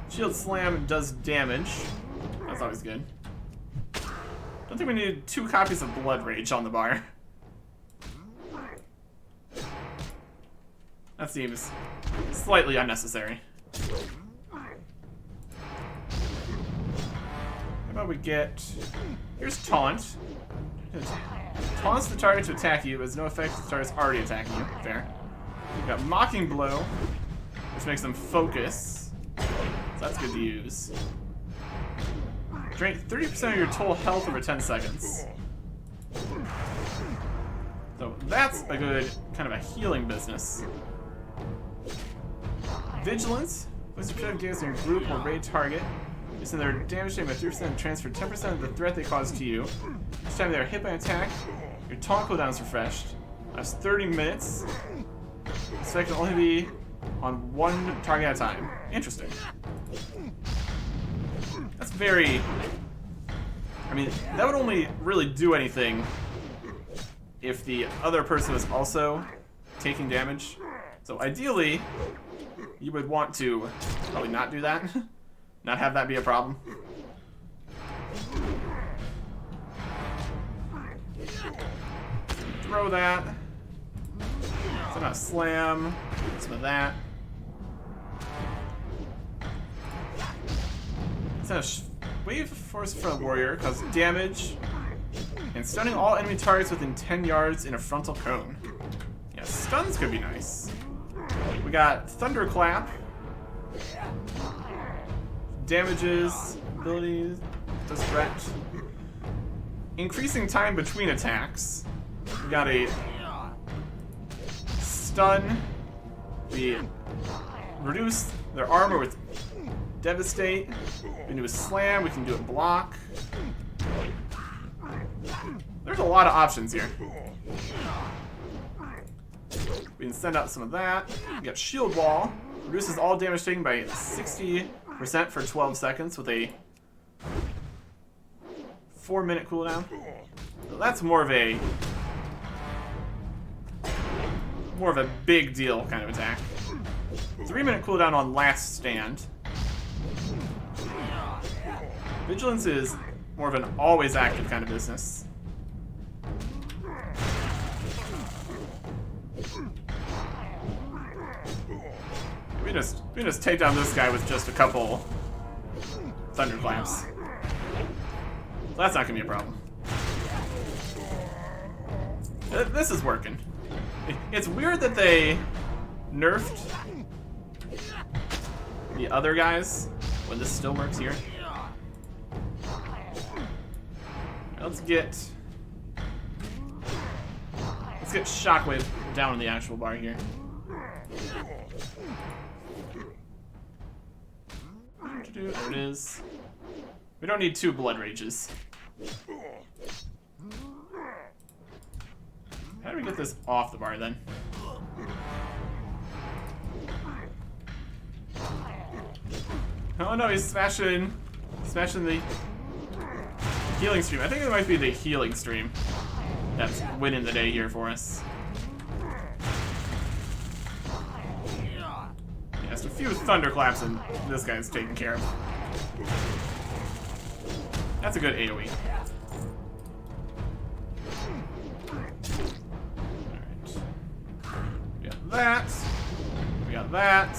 Shield slam does damage. That's always good. Don't think we need 2 copies of Blood Rage on the bar. That seems slightly unnecessary. How about we get... Here's Taunt. Taunts the target to attack you, but has no effect if the target's already attacking you. Fair. We got Mocking Blow, which makes them focus. So that's good to use. Drain 30% of your total health over 10 seconds. So that's a good kind of a healing business. Vigilance. Puts your projective gaze in your group or raid target. You send their damage taken by 3% and transfer 10% of the threat they cause to you. Each time they are hit by an attack, your taunt cooldown is refreshed. Lasts 30 minutes. This effect can only be on 1 target at a time. Interesting. That's very... I mean, that would only really do anything if the other person was also taking damage. So ideally, you would want to probably not do that. Not have that be a problem. Throw that. So not slam. Some of that. Send a wave of force for a warrior, cause damage, and stunning all enemy targets within 10 yards in a frontal cone. Yeah, stuns could be nice. We got Thunderclap. Damages, abilities, does threat. Increasing time between attacks. We got a stun. We reduce their armor with devastate. We can do a slam, we can do a block. There's a lot of options here. We can send out some of that. We got shield wall. Reduces all damage taken by 60% for 12 seconds with a 4-minute cooldown. So that's more of a big deal kind of attack. 3-minute cooldown on last stand. Vigilance is more of an always active kind of business. We just take down this guy with just a couple thunderclaps. So that's not gonna be a problem. This is working. It's weird that they nerfed the other guys when this still works here. Let's get Shockwave down in the actual bar here. There it is. We don't need 2 blood rages. How do we get this off the bar then? Oh no, he's smashing the healing stream. I think it might be the healing stream that's winning the day here for us. Yeah, just a few thunderclaps and this guy's taken care of. That's a good AoE. Alright. We got that. We got that.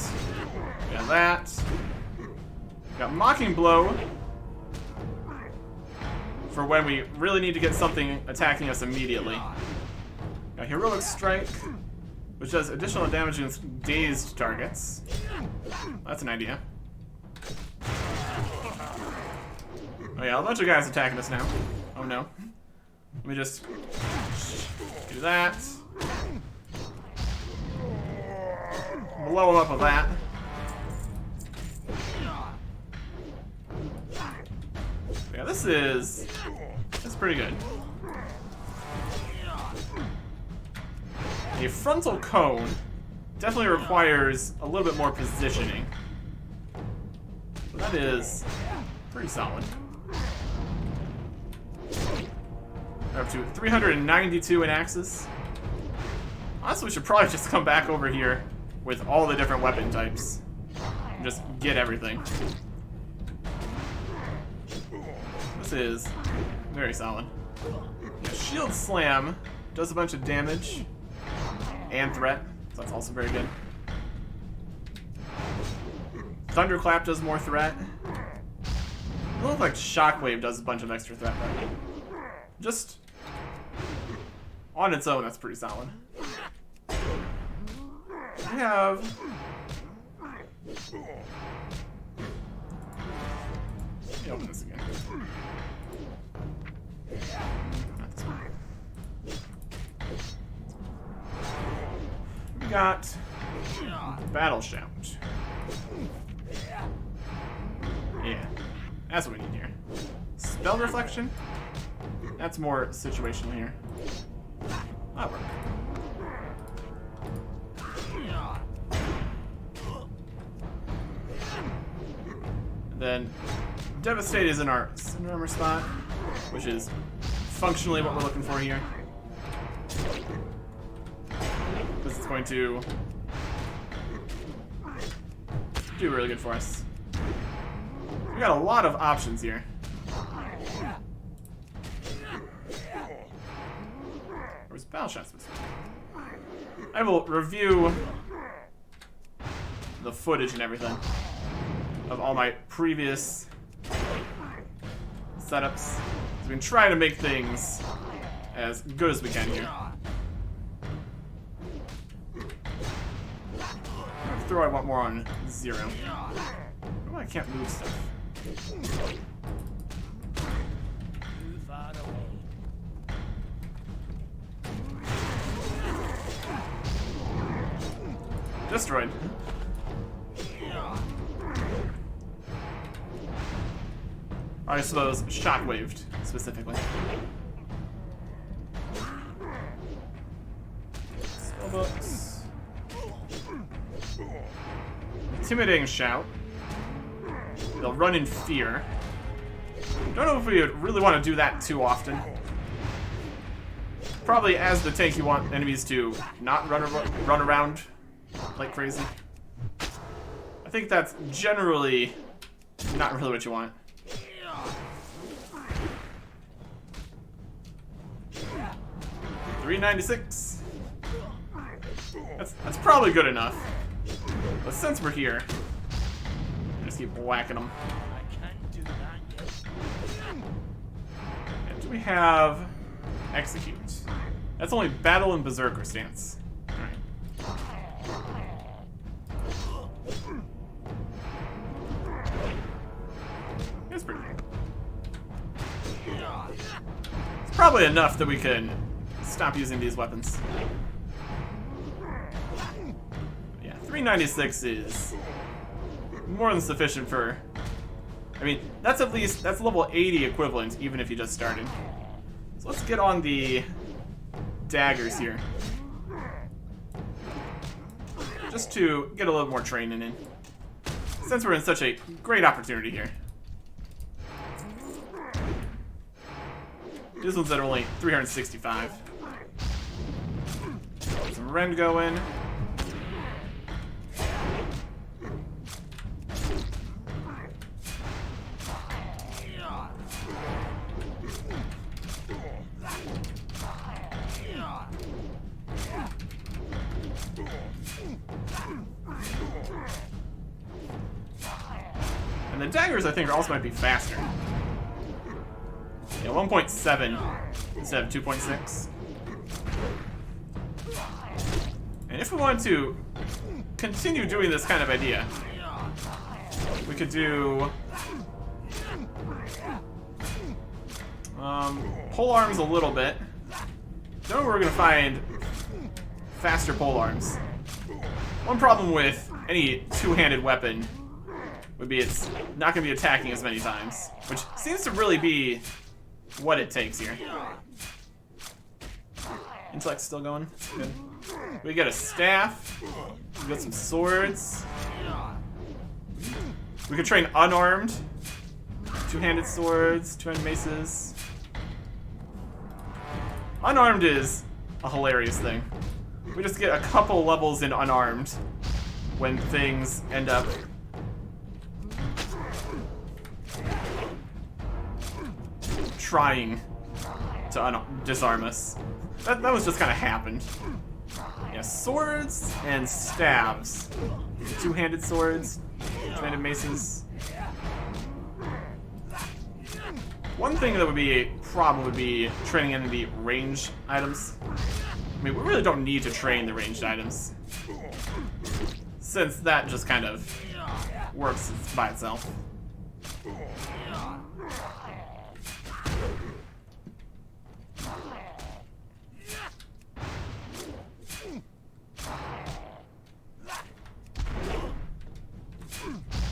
We got that. We got Mocking Blow for when we really need to get something attacking us immediately. Got Heroic Strike, which does additional damage against dazed targets. That's an idea. Oh yeah, a bunch of guys attacking us now. Oh no. Let me just do that. Blow him up with that. Yeah, this is pretty good. A frontal cone definitely requires a little bit more positioning. But that is pretty solid. We're up to 392 in axes. Honestly, we should probably just come back over here with all the different weapon types and just get everything. This is very solid. Yeah, Shield Slam does a bunch of damage and threat, so that's also very good. Thunderclap does more threat. It looks like Shockwave does a bunch of extra threat, but just on its own, that's pretty solid. I have... Let me open this again. Not this one. We got Battle Shout. Yeah, that's what we need here. Spell Reflection. That's more situational here. That'll work. And then Devastate is in our Cinder Armor spot, which is functionally what we're looking for here. This is going to do really good for us. We got a lot of options here. Where's Battle Shot specifically? I will review the footage and everything of all my previous setups. So we can try to make things as good as we can here. I throw I want more on 0. Oh, I can't move stuff. Destroyed. I suppose shockwaved specifically. Spellbooks. Intimidating Shout. They'll run in fear. Don't know if we would really want to do that too often. Probably as the tank you want enemies to not run around like crazy. I think that's generally not really what you want. $396. That's probably good enough. But since we're here, just keep whacking them. I can't do that yet. And do we have execute? That's only battle and berserker stance. Alright. That's pretty good. It's probably enough that we can stop using these weapons. Yeah, 396 is more than sufficient for... I mean, that's level 80 equivalent, even if you just started. So let's get on the daggers here. Just to get a little more training in. Since we're in such a great opportunity here. These ones that are only 365. Some rend going. And the daggers, I think, also might be faster. Yeah, 1.7 instead of 2.6. And if we want to continue doing this kind of idea, we could do pole arms a little bit. Then we're gonna find faster pole arms. One problem with any two-handed weapon would be it's not gonna be attacking as many times, which seems to really be what it takes here. Intellect's still going. Good. We get a staff. We got some swords. We could train unarmed. Two-handed swords, two-handed maces. Unarmed is a hilarious thing. We just get a couple levels in unarmed when things end up trying to disarm us. That was just kind of happened. Yeah, swords and stabs. Two-handed swords, two-handed maces. One thing that would be a problem would be training in the range items. I mean, we really don't need to train the ranged items, since that just kind of works by itself.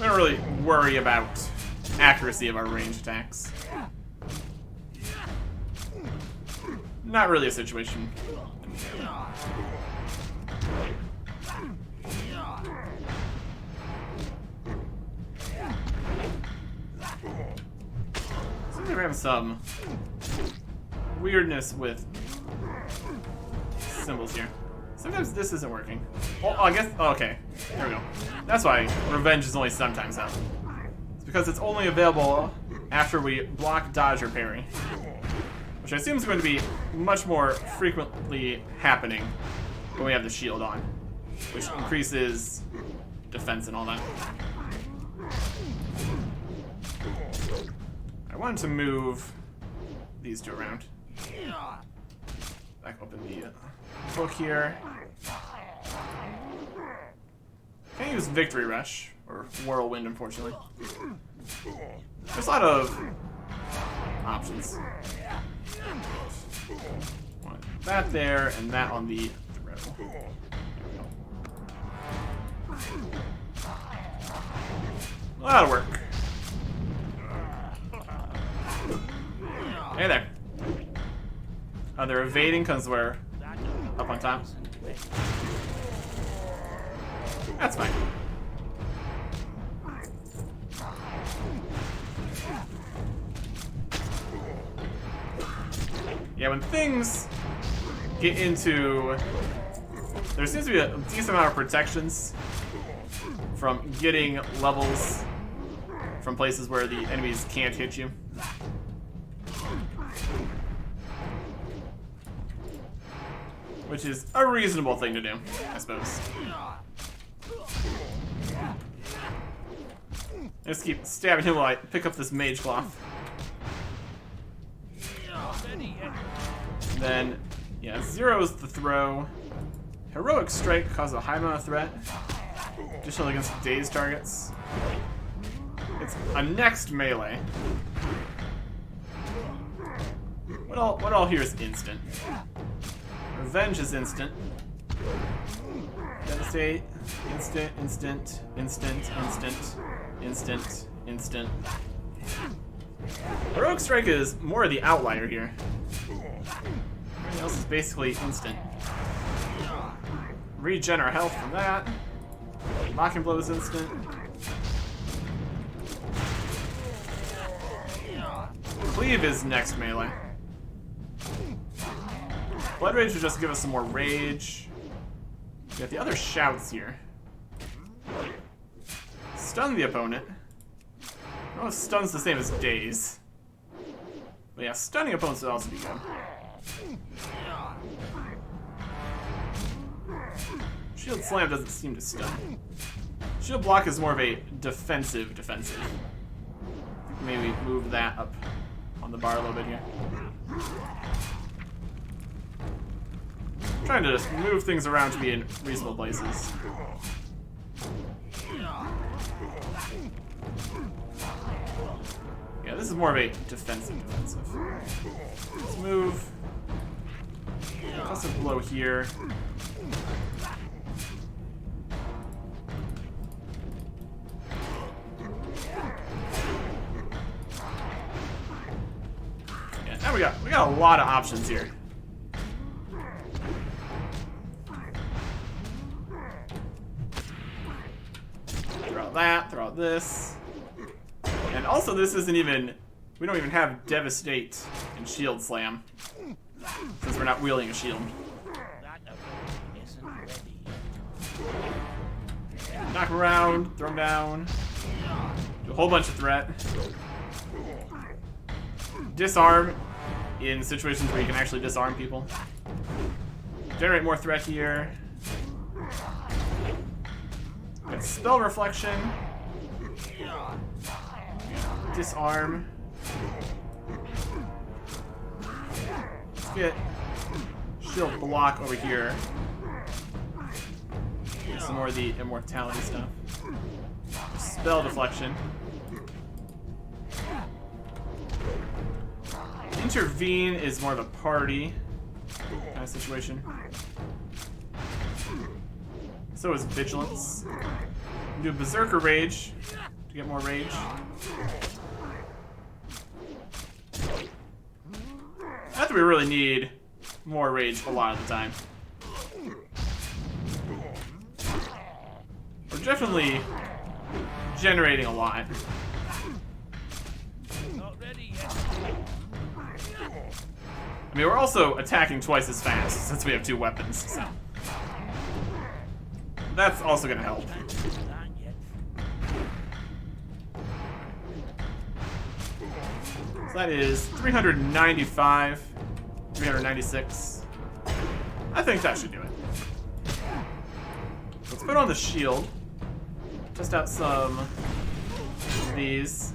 We don't really worry about accuracy of our range attacks. Not really a situation. Seems like we're having some weirdness with symbols here. Sometimes this isn't working. Well, I guess, oh, okay. There we go. That's why revenge is only sometimes out. It's because it's only available after we block, dodge, or parry. Which I assume is going to be much more frequently happening when we have the shield on. Which increases defense and all that. I wanted to move these two around. Back open the book here. Can't use Victory Rush, or Whirlwind, unfortunately. There's a lot of options. Want that there, and that on the throw. There we go. Well, that'll work. Hey there. They're evading because we're up on top. That's fine. Yeah, when things get into... There seems to be a decent amount of protections from getting levels from places where the enemies can't hit you. Which is a reasonable thing to do, I suppose. Just keep stabbing him while I pick up this mage cloth. Then, yeah, zero's the throw. Heroic strike causes a high amount of threat, additionally against dazed targets. It's a next melee. What all here is instant. Revenge is instant. Devastate, instant, instant, instant, instant, instant, instant. Heroic strike is more of the outlier here. Everything else is basically instant. Regen our health from that. Mocking blow is instant. Cleave is next melee. Blood Rage will just give us some more rage. We got the other shouts here. Stun the opponent. I don't know if stun's the same as daze. But yeah, stunning opponents would also be good. Shield Slam doesn't seem to stun. Shield Block is more of a defensive. Maybe move that up on the bar a little bit here. I'm trying to just move things around to be in reasonable places. Yeah, this is more of a defensive. Let's move. Concussive blow here. Yeah, now we got a lot of options here. Throw out that, throw out this. And also this isn't even, we don't even have Devastate and Shield Slam, since we're not wielding a shield. Knock him around, throw him down, do a whole bunch of threat. Disarm in situations where you can actually disarm people. Generate more threat here. Got Spell Reflection. Disarm. Let's get Shield Block over here. Get some more of the immortality stuff. Spell Deflection. Intervene is more of a party kind of situation. So is Vigilance. Do Berserker Rage to get more rage. Not that we really need more rage a lot of the time. We're definitely generating a lot. I mean, we're also attacking twice as fast since we have two weapons, so that's also gonna help. So that is 395, 396. I think that should do it. Let's put on the shield. Test out some of these.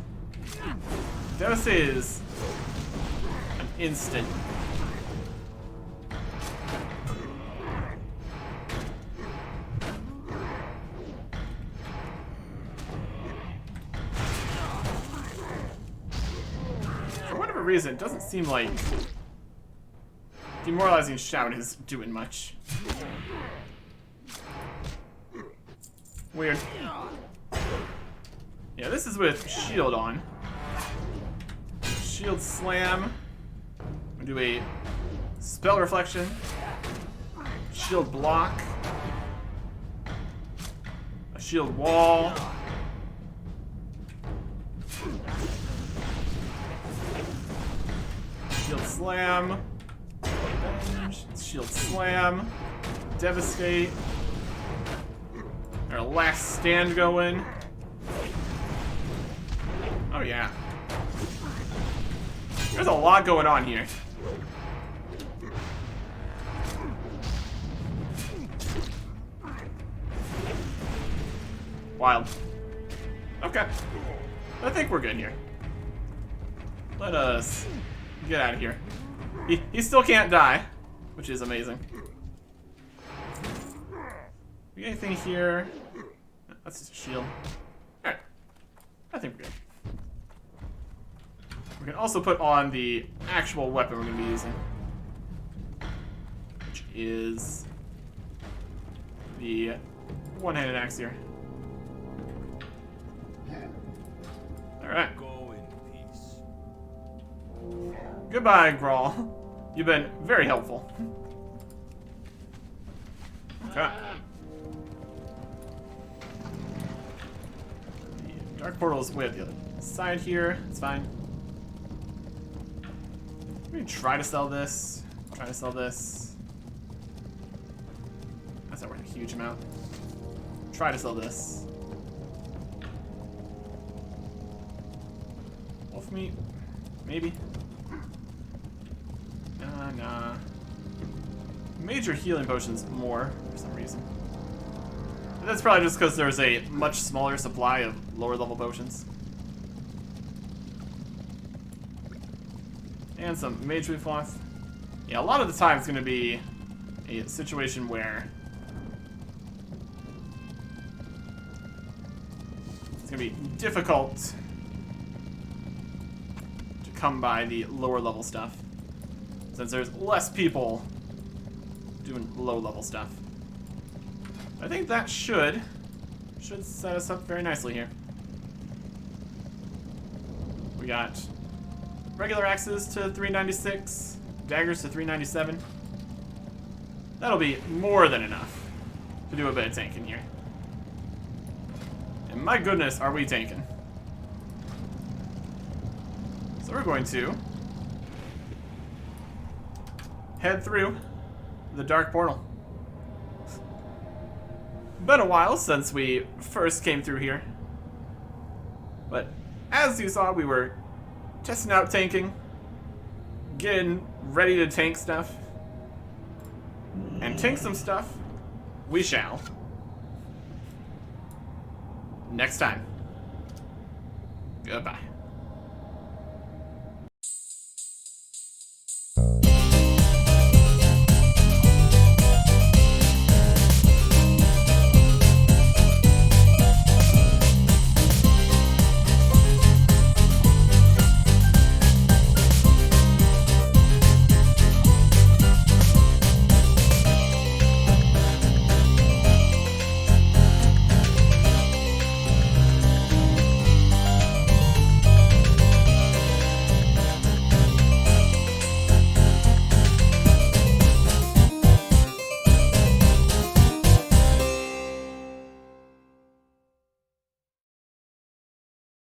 Devastate is an instant. Reason, it doesn't seem like Demoralizing Shout is doing much. Weird. Yeah, this is with shield on. Shield Slam. I'm gonna do a Spell Reflection. Shield Block. A Shield Wall. Shield Slam. Revenge, Shield Slam, Devastate. Our last stand going. Oh yeah. There's a lot going on here. Wild. Okay. I think we're good here. Let us get out of here. He still can't die, which is amazing. We got anything here? That's just a shield. Alright. I think we're good. We can also put on the actual weapon we're going to be using, which is the one-handed axe here. Alright. Go in peace. Goodbye, Grawl. You've been very helpful. Okay. The dark portal is way at the other side here. It's fine. We can try to sell this. Try to sell this. That's not worth a huge amount. Try to sell this. Wolf meat? Maybe. Nah. Major healing potions more for some reason. That's probably just because there's a much smaller supply of lower level potions. And some mage cloth. Yeah, a lot of the time it's going to be a situation where it's going to be difficult to come by the lower level stuff, since there's less people doing low level stuff. I think that should set us up very nicely here. We got regular axes to 396, daggers to 397. That'll be more than enough to do a bit of tanking here. And my goodness, are we tanking. So we're going to head through the dark portal. Been a while since we first came through here. But as you saw, we were testing out tanking, getting ready to tank stuff. And tank some stuff we shall. Next time. Goodbye.